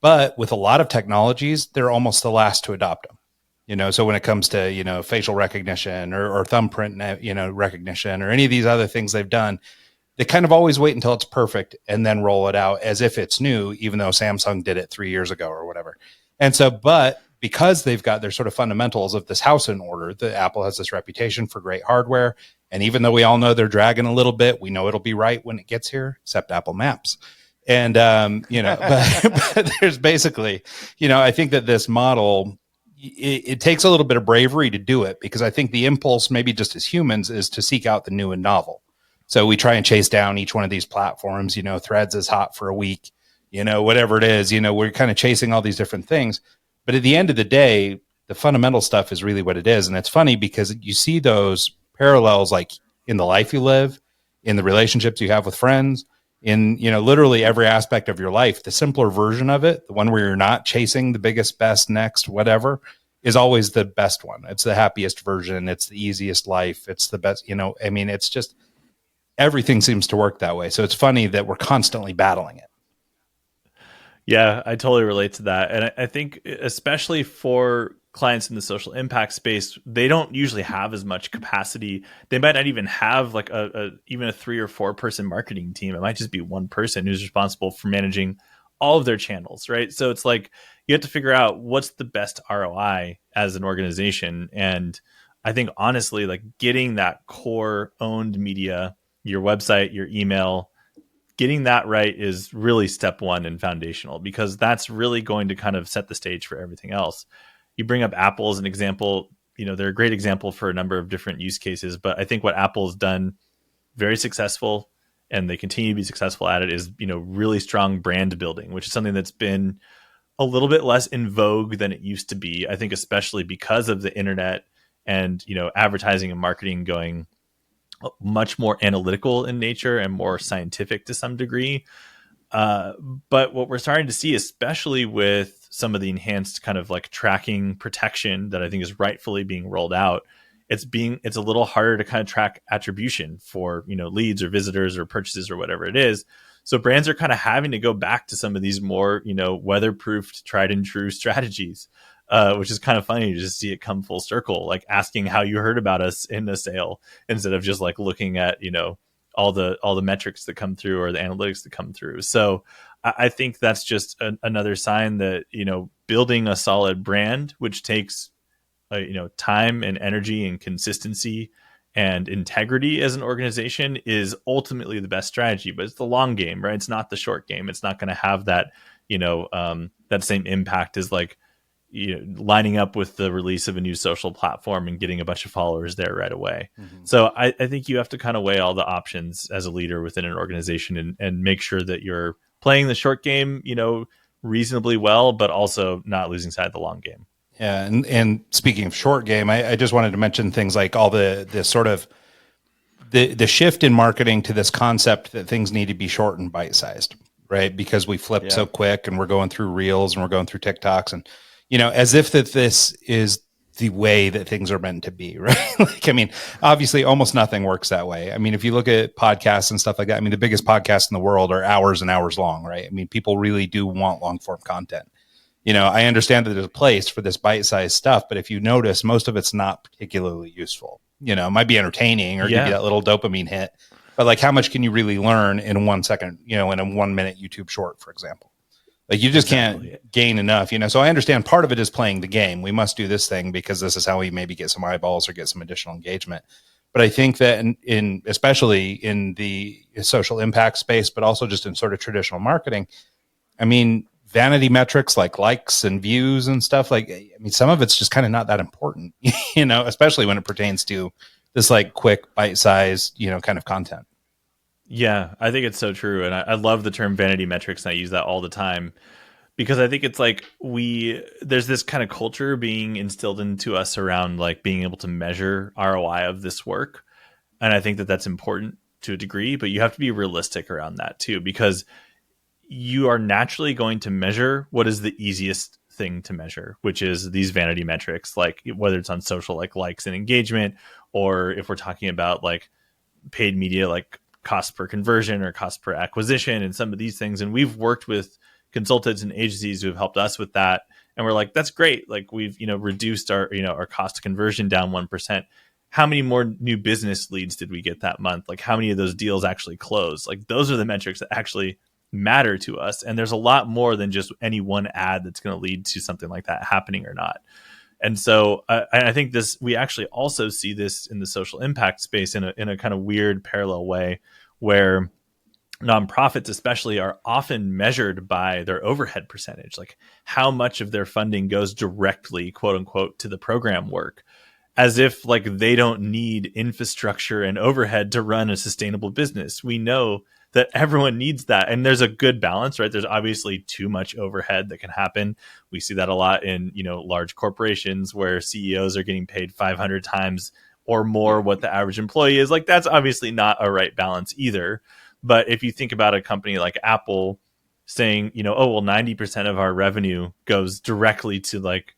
But with a lot of technologies, they're almost the last to adopt them. So when it comes to facial recognition or thumbprint recognition or any of these other things they've done, they kind of always wait until it's perfect and then roll it out as if it's new, even though Samsung did it 3 years ago or whatever. And so, but because they've got their sort of fundamentals of this house in order, the Apple has this reputation for great hardware. And even though we all know they're dragging a little bit, we know it'll be right when it gets here, except Apple Maps. And, but there's basically, I think that this model, it takes a little bit of bravery to do it, because I think the impulse, maybe just as humans, is to seek out the new and novel. So we try and chase down each one of these platforms. Threads is hot for a week, whatever it is, we're kind of chasing all these different things. But at the end of the day, the fundamental stuff is really what it is. And it's funny because you see those parallels like in the life you live, in the relationships you have with friends, in, literally every aspect of your life. The simpler version of it, the one where you're not chasing the biggest, best, next, whatever, is always the best one. It's the happiest version. It's the easiest life. It's the best, it's just, everything seems to work that way. So it's funny that we're constantly battling it. Yeah, I totally relate to that. And I think especially for clients in the social impact space, they don't usually have as much capacity. They might not even have like even a 3 or 4 person marketing team. It might just be one person who's responsible for managing all of their channels, right? So it's like you have to figure out what's the best ROI as an organization. And I think honestly, like getting that core owned media, your website, your email, getting that right is really step one and foundational, because that's really going to kind of set the stage for everything else. You bring up Apple as an example. They're a great example for a number of different use cases, but I think what Apple's done very successful, and they continue to be successful at it, is, really strong brand building, which is something that's been a little bit less in vogue than it used to be. I think especially because of the internet and, advertising and marketing going much more analytical in nature and more scientific to some degree. But what we're starting to see, especially with some of the enhanced kind of like tracking protection that I think is rightfully being rolled out, it's a little harder to kind of track attribution for, leads or visitors or purchases or whatever it is. So brands are kind of having to go back to some of these more, weatherproofed, tried and true strategies. Which is kind of funny to just see it come full circle, like asking how you heard about us in the sale instead of just like looking at, all the metrics that come through or the analytics that come through. So I think that's just another sign that, building a solid brand, which takes, time and energy and consistency and integrity as an organization, is ultimately the best strategy. But it's the long game, right? It's not the short game. It's not going to have that, that same impact as like, lining up with the release of a new social platform and getting a bunch of followers there right away. Mm-hmm. So I think you have to kind of weigh all the options as a leader within an organization and make sure that you're playing the short game, reasonably well, but also not losing sight of the long game. Yeah. And speaking of short game, I just wanted to mention things like all the sort of the shift in marketing to this concept that things need to be short and bite-sized, right? Because we flipped so quick and we're going through Reels and we're going through TikToks and, as if that this is the way that things are meant to be, right? Obviously almost nothing works that way. If you look at podcasts and stuff like that, the biggest podcasts in the world are hours and hours long, right? People really do want long form content. I understand that there's a place for this bite-sized stuff, but if you notice, most of it's not particularly useful. It might be entertaining or give you that little dopamine hit, but like how much can you really learn in 1 second, in a 1 minute YouTube short, for example? Like you just can't gain enough, So I understand part of it is playing the game. We must do this thing because this is how we maybe get some eyeballs or get some additional engagement. But I think that in especially in the social impact space, but also just in sort of traditional marketing, I mean, vanity metrics like likes and views and stuff, like, I mean, some of it's just kind of not that important, especially when it pertains to this like quick bite-sized, kind of content. Yeah, I think it's so true. And I love the term vanity metrics, and I use that all the time because I think it's like there's this kind of culture being instilled into us around like being able to measure ROI of this work. And I think that that's important to a degree, but you have to be realistic around that too, because you are naturally going to measure what is the easiest thing to measure, which is these vanity metrics, like whether it's on social, like likes and engagement, or if we're talking about like paid media, like cost per conversion or cost per acquisition and some of these things. And we've worked with consultants and agencies who have helped us with that. And we're like, that's great. Like we've, reduced our, our cost of conversion down 1%. How many more new business leads did we get that month? Like how many of those deals actually closed? Like those are the metrics that actually matter to us. And there's a lot more than just any one ad that's going to lead to something like that happening or not. And so I think we actually also see this in the social impact space in a kind of weird parallel way, where nonprofits especially are often measured by their overhead percentage, like how much of their funding goes directly, quote unquote, to the program work, as if like they don't need infrastructure and overhead to run a sustainable business. We know that everyone needs that. And there's a good balance, right? There's obviously too much overhead that can happen. We see that a lot in, large corporations where CEOs are getting paid 500 times or more what the average employee is. Like that's obviously not a right balance either. But if you think about a company like Apple saying, 90% of our revenue goes directly to like,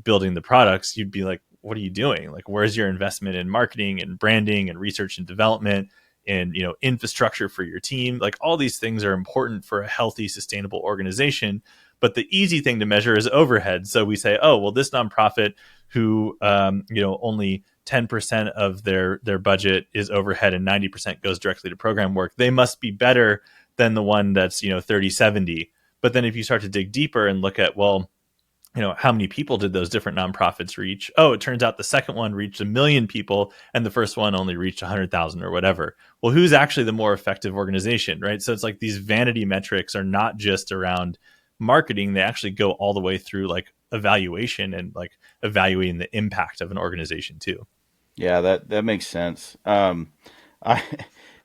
building the products, you'd be like, what are you doing? Like, where's your investment in marketing and branding and research and development and, infrastructure for your team? Like all these things are important for a healthy, sustainable organization. But the easy thing to measure is overhead. So we say, oh, well, this nonprofit who, only 10% of their budget is overhead and 90% goes directly to program work, they must be better than the one that's, 30-70. But then if you start to dig deeper and look at, well, how many people did those different nonprofits reach? Oh, it turns out the second one reached 1 million people and the first one only reached 100,000 or whatever. Well, who's actually the more effective organization, right? So it's like these vanity metrics are not just around marketing. They actually go all the way through like evaluation and like evaluating the impact of an organization too. Yeah, that makes sense.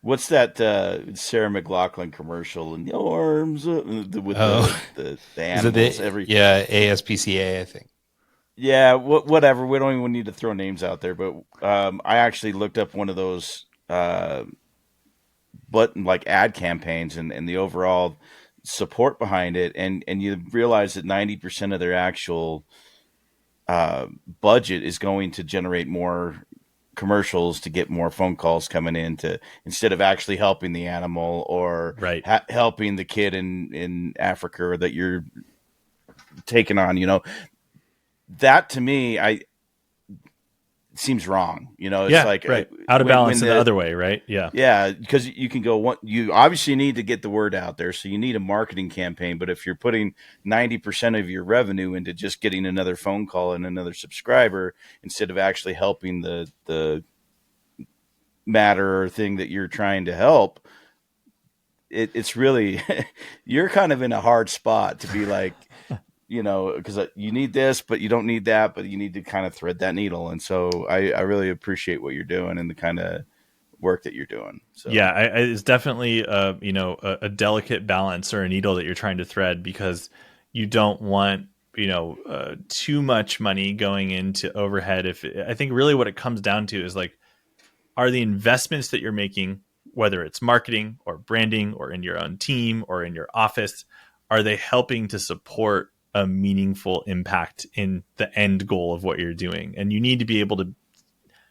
What's that Sarah McLachlan commercial in the arms with the animals? ASPCA, I think. Yeah, whatever. We don't even need to throw names out there, but I actually looked up one of those like ad campaigns and the overall support behind it, and you realize that 90% of their actual budget is going to generate more commercials to get more phone calls coming in to, instead of actually helping the animal or helping the kid in Africa that you're taking on. That to me, seems wrong. It's like out of balance in the other way, right? Yeah, because you can go. You obviously need to get the word out there, so you need a marketing campaign. But if you're putting 90% of your revenue into just getting another phone call and another subscriber instead of actually helping the matter or thing that you're trying to help, it's really you're kind of in a hard spot to be like. Because you need this, but you don't need that, but you need to kind of thread that needle. And so I really appreciate what you're doing and the kind of work that you're doing. So yeah, it's definitely a delicate balance or a needle that you're trying to thread, because you don't want too much money going into overhead. I think really what it comes down to is like, are the investments that you're making, whether it's marketing or branding or in your own team or in your office, are they helping to support a meaningful impact in the end goal of what you're doing? And you need to be able to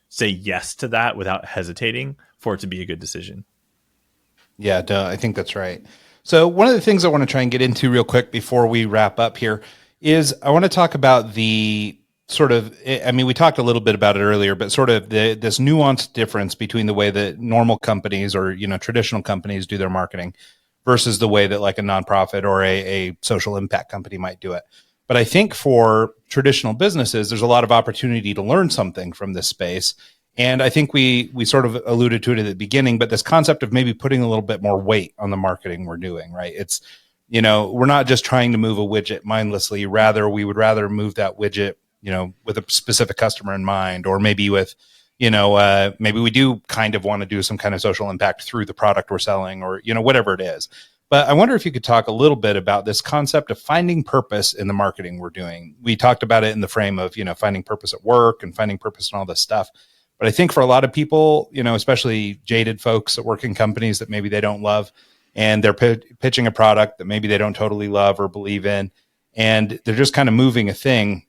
say yes to that without hesitating for it to be a good decision. Yeah, I think that's right. So one of the things I want to try and get into real quick before we wrap up here is I want to talk about the sort of, I mean, we talked a little bit about it earlier, but sort of this nuanced difference between the way that normal companies or, traditional companies do their marketing versus the way that like a nonprofit or a social impact company might do it. But I think for traditional businesses, there's a lot of opportunity to learn something from this space. And I think we sort of alluded to it at the beginning, but this concept of maybe putting a little bit more weight on the marketing we're doing, right? It's, we're not just trying to move a widget mindlessly. Rather, we would rather move that widget, with a specific customer in mind, or maybe with, maybe we do kind of want to do some kind of social impact through the product we're selling, or, whatever it is. But I wonder if you could talk a little bit about this concept of finding purpose in the marketing we're doing. We talked about it in the frame of, finding purpose at work and finding purpose in all this stuff. But I think for a lot of people, especially jaded folks that work in companies that maybe they don't love, and they're pitching a product that maybe they don't totally love or believe in, and they're just kind of moving a thing,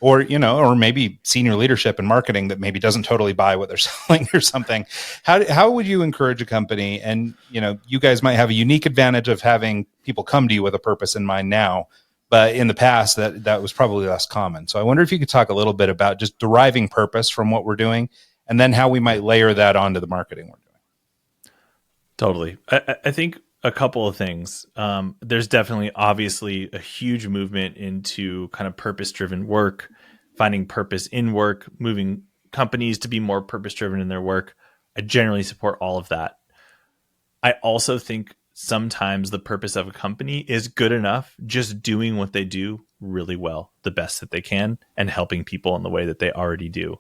or, or maybe senior leadership in marketing that maybe doesn't totally buy what they're selling or something. How would you encourage a company? And, you guys might have a unique advantage of having people come to you with a purpose in mind now, but in the past that was probably less common. So I wonder if you could talk a little bit about just deriving purpose from what we're doing, and then how we might layer that onto the marketing we're doing. Totally. I think a couple of things. There's definitely, obviously, a huge movement into kind of purpose-driven work, finding purpose in work, moving companies to be more purpose-driven in their work. I generally support all of that. I also think sometimes the purpose of a company is good enough just doing what they do really well, the best that they can, and helping people in the way that they already do.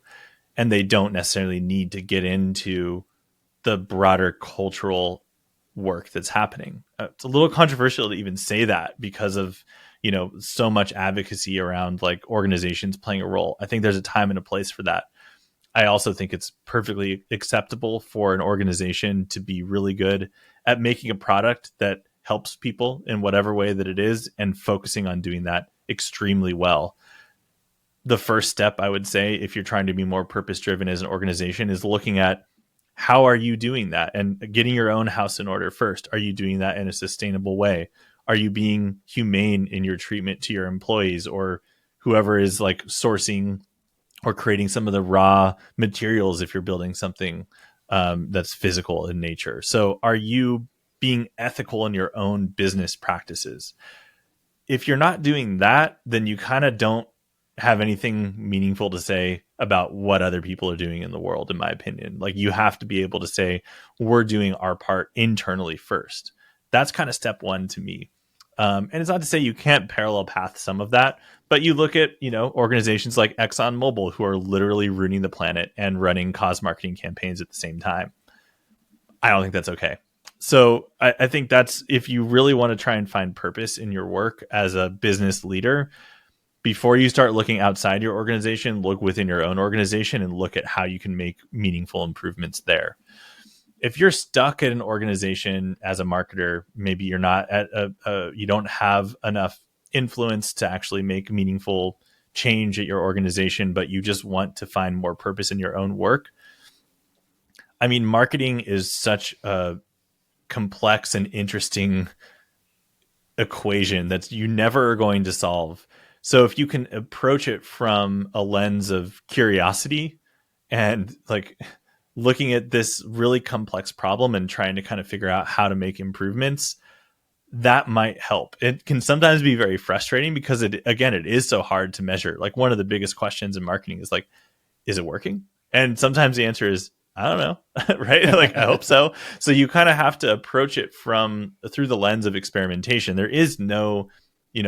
And they don't necessarily need to get into the broader cultural work that's happening. It's a little controversial to even say that because of, so much advocacy around like organizations playing a role. I think there's a time and a place for that. I also think it's perfectly acceptable for an organization to be really good at making a product that helps people in whatever way that it is, and focusing on doing that extremely well. The first step, I would say, if you're trying to be more purpose-driven as an organization, is looking at how are you doing that and getting your own house in order first. Are you doing that in a sustainable way? Are you being humane in your treatment to your employees or whoever is like sourcing or creating some of the raw materials if you're building something that's physical in nature? So are you being ethical in your own business practices? If you're not doing that, then you kind of don't have anything meaningful to say about what other people are doing in the world, in my opinion. Like, you have to be able to say, we're doing our part internally first. That's kind of step one to me. And it's not to say you can't parallel path some of that, but you look at, organizations like ExxonMobil, who are literally ruining the planet and running cause marketing campaigns at the same time. I don't think that's okay. So I think that's, if you really want to try and find purpose in your work as a business leader, before you start looking outside your organization, look within your own organization and look at how you can make meaningful improvements there. If you're stuck at an organization as a marketer, maybe you're not at you don't have enough influence to actually make meaningful change at your organization, but you just want to find more purpose in your own work. I mean, marketing is such a complex and interesting equation that you never are going to solve. So if you can approach it from a lens of curiosity and like looking at this really complex problem and trying to kind of figure out how to make improvements, that might help. It can sometimes be very frustrating because it is so hard to measure. Like, one of the biggest questions in marketing is like, is it working? And sometimes the answer is, I don't know, right? Like, I hope so. So you kind of have to approach it through the lens of experimentation. There is no,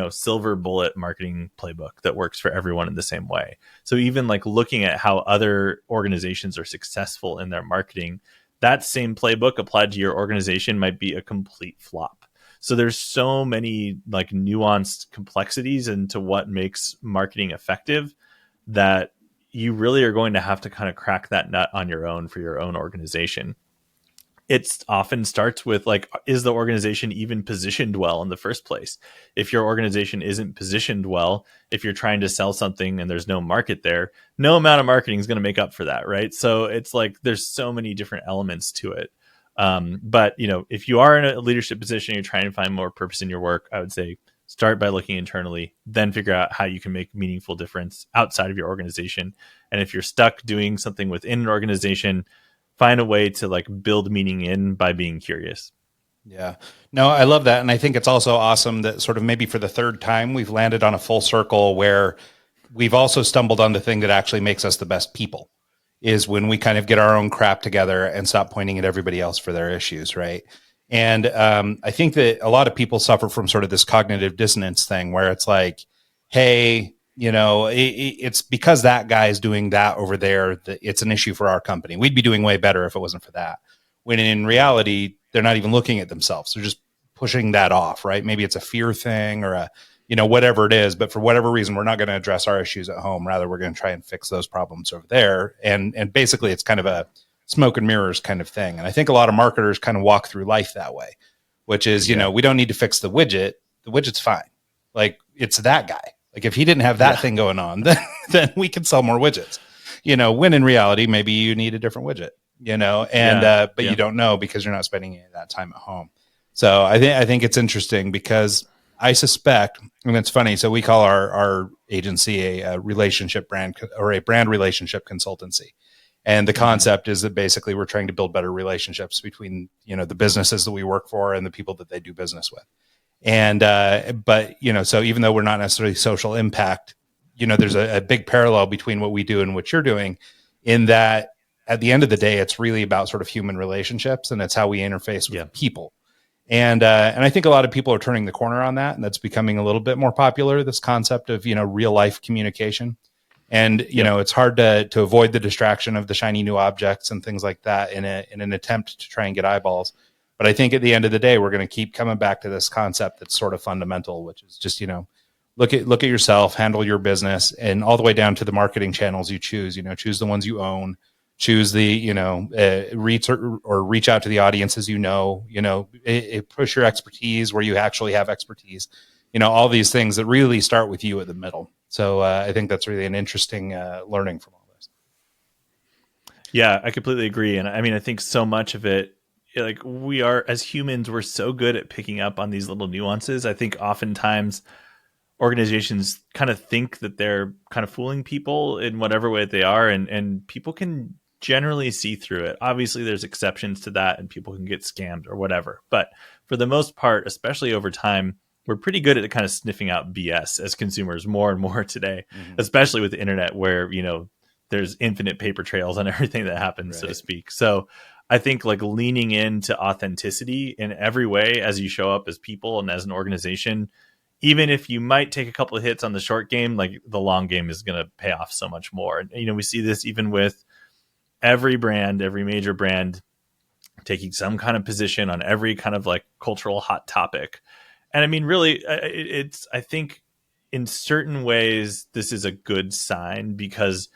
silver bullet marketing playbook that works for everyone in the same way. So even like looking at how other organizations are successful in their marketing, that same playbook applied to your organization might be a complete flop. So there's so many like nuanced complexities into what makes marketing effective that you really are going to have to kind of crack that nut on your own for your own organization. It often starts with like, is the organization even positioned well in the first place? If your organization isn't positioned well, if you're trying to sell something and there's no market there, no amount of marketing is going to make up for that, right? So it's like, there's so many different elements to it. But if you are in a leadership position, you're trying to find more purpose in your work, I would say start by looking internally, then figure out how you can make meaningful difference outside of your organization. And if you're stuck doing something within an organization, find a way to like build meaning in by being curious. Yeah, no, I love that. And I think it's also awesome that sort of maybe for the third time, we've landed on a full circle where we've also stumbled on the thing that actually makes us the best people. is when we kind of get our own crap together and stop pointing at everybody else for their issues, right? And I think that a lot of people suffer from sort of this cognitive dissonance thing where it's like, hey, it's because that guy is doing that over there that it's an issue for our company. We'd be doing way better if it wasn't for that. When in reality, they're not even looking at themselves. They're just pushing that off, right? Maybe it's a fear thing or a, whatever it is, but for whatever reason, we're not going to address our issues at home. Rather, we're going to try and fix those problems over there. And basically it's kind of a smoke and mirrors kind of thing. And I think a lot of marketers kind of walk through life that way, which is, we don't need to fix the widget. The widget's fine. Like it's that guy. Like if he didn't have that thing going on, then we could sell more widgets, when in reality, maybe you need a different widget, but you don't know because you're not spending any of that time at home. So I think it's interesting because I suspect, and it's funny. So we call our agency a relationship brand or a brand relationship consultancy. And the concept is that basically we're trying to build better relationships between, the businesses that we work for and the people that they do business with. And, but, so even though we're not necessarily social impact, there's a big parallel between what we do and what you're doing in that at the end of the day, it's really about sort of human relationships and it's how we interface with people. And I think a lot of people are turning the corner on that, and that's becoming a little bit more popular, this concept of, real life communication. And, it's hard to avoid the distraction of the shiny new objects and things like that in an attempt to try and get eyeballs. But I think at the end of the day, we're going to keep coming back to this concept that's sort of fundamental, which is just, look at yourself, handle your business, and all the way down to the marketing channels you choose, choose the ones you own. Choose the, reach or reach out to the audiences, push your expertise where you actually have expertise, all these things that really start with you at the middle. So I think that's really an interesting learning from all this. Yeah, I completely agree. And I mean, I think so much of it, like we are, as humans, we're so good at picking up on these little nuances. I think oftentimes organizations kind of think that they're kind of fooling people in whatever way they are. And people can generally see through it. Obviously there's exceptions to that and people can get scammed or whatever, but for the most part, especially over time, we're pretty good at kind of sniffing out BS as consumers more and more today, especially with the internet where, there's infinite paper trails on everything that happens, so to speak. So I think like leaning into authenticity in every way as you show up as people and as an organization, even if you might take a couple of hits on the short game, like the long game is going to pay off so much more. And, we see this even with every major brand taking some kind of position on every kind of like cultural hot topic. And I mean, really, I think in certain ways, this is a good sign because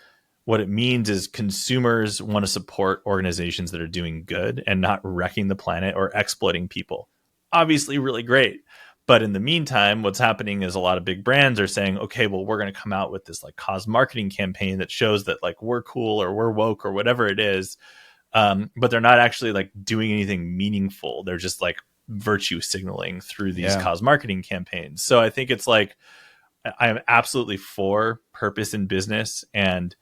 what it means is consumers want to support organizations that are doing good and not wrecking the planet or exploiting people. Obviously, really great. But in the meantime, what's happening is a lot of big brands are saying, okay, well, we're going to come out with this like cause marketing campaign that shows that like we're cool or we're woke or whatever it is. But they're not actually like doing anything meaningful. They're just like virtue signaling through these cause marketing campaigns. So I think it's like, I am absolutely for purpose in business and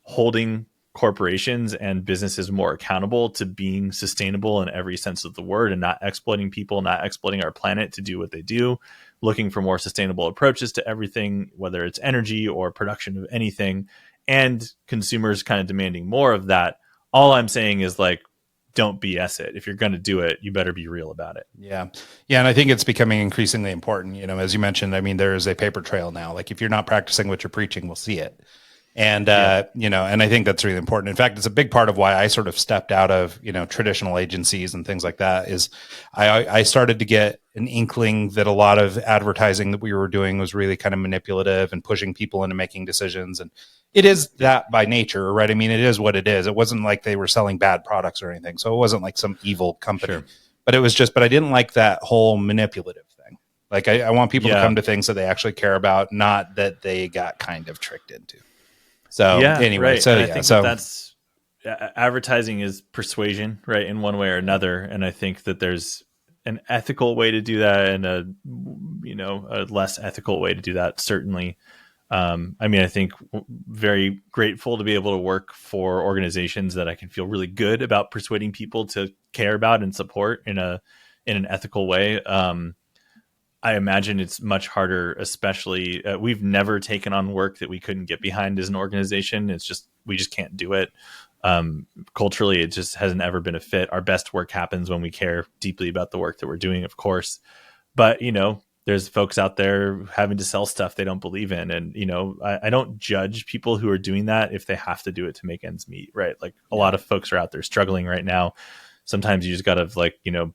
holding corporations and businesses more accountable to being sustainable in every sense of the word and not exploiting people, not exploiting our planet to do what they do, looking for more sustainable approaches to everything, whether it's energy or production of anything, and consumers kind of demanding more of that. All I'm saying is like, don't BS it. If you're going to do it, you better be real about it. Yeah. Yeah. And I think it's becoming increasingly important, as you mentioned, I mean, there is a paper trail now. Like if you're not practicing what you're preaching, we'll see it. And, and I think that's really important. In fact, it's a big part of why I sort of stepped out of, traditional agencies and things like that is I started to get an inkling that a lot of advertising that we were doing was really kind of manipulative and pushing people into making decisions. And it is that by nature, right? I mean, it is what it is. It wasn't like they were selling bad products or anything. So it wasn't like some evil company, but it was just, but I didn't like that whole manipulative thing. Like I want people to come to things that they actually care about, not that they got kind of tricked into. So anyway, right. so I think that's advertising is persuasion, right? In one way or another. And I think that there's an ethical way to do that and a less ethical way to do that. Certainly. I mean, I think very grateful to be able to work for organizations that I can feel really good about persuading people to care about and support in an ethical way. I imagine it's much harder, especially we've never taken on work that we couldn't get behind as an organization. We just can't do it. Culturally, it just hasn't ever been a fit. Our best work happens when we care deeply about the work that we're doing, of course. But, there's folks out there having to sell stuff they don't believe in. And, I don't judge people who are doing that if they have to do it to make ends meet, right? Like a lot of folks are out there struggling right now. Sometimes you just got to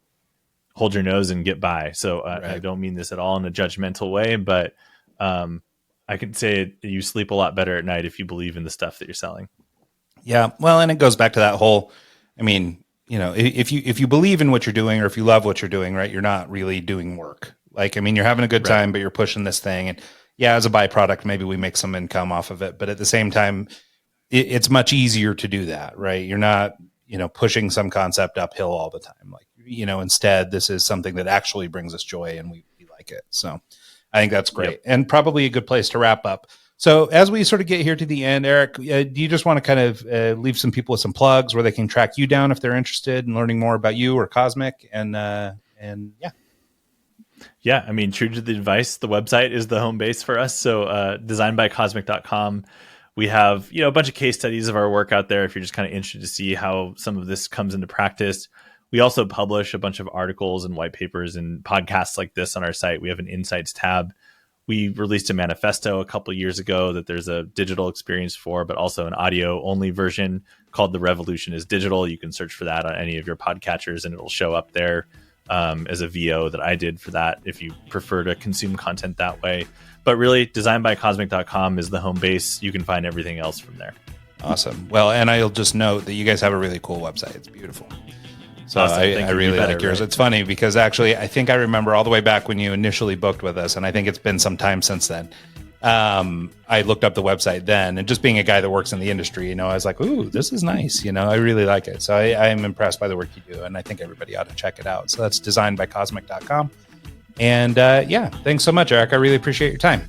hold your nose and get by. So I don't mean this at all in a judgmental way, but I can say you sleep a lot better at night if you believe in the stuff that you're selling. Yeah. Well, and it goes back to that whole, if you believe in what you're doing or if you love what you're doing, right, you're not really doing work. You're having a good time, but you're pushing this thing. And yeah, as a byproduct, maybe we make some income off of it. But at the same time, it's much easier to do that, right? You're not, pushing some concept uphill all the time. Instead, this is something that actually brings us joy and we like it. So I think that's great. Yep. And probably a good place to wrap up. So as we sort of get here to the end, Eric, do you just want to kind of leave some people with some plugs where they can track you down if they're interested in learning more about you or Cosmic? And yeah. Yeah, true to the advice, the website is the home base for us. So designbycosmic.com. We have, a bunch of case studies of our work out there if you're just kind of interested to see how some of this comes into practice. We also publish a bunch of articles and white papers and podcasts like this on our site. We have an insights tab. We released a manifesto a couple of years ago that there's a digital experience for, but also an audio only version called The Revolution is Digital. You can search for that on any of your podcatchers and it'll show up there as a VO that I did for that if you prefer to consume content that way. But really, designbycosmic.com is the home base. You can find everything else from there. Awesome. Well, and I'll just note that you guys have a really cool website. It's beautiful. So awesome. I really like yours. Right? It's funny because actually I think I remember all the way back when you initially booked with us, and I think it's been some time since then. I looked up the website then, and just being a guy that works in the industry, I was like, ooh, this is nice. I really like it. So I am impressed by the work you do, and I think everybody ought to check it out. So that's designbycosmic.com. And thanks so much, Eric. I really appreciate your time.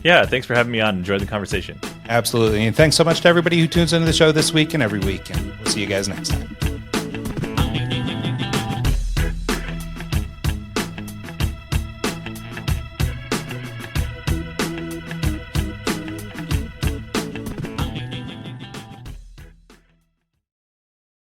Yeah, thanks for having me on. Enjoyed the conversation. Absolutely. And thanks so much to everybody who tunes into the show this week and every week. And we'll see you guys next time.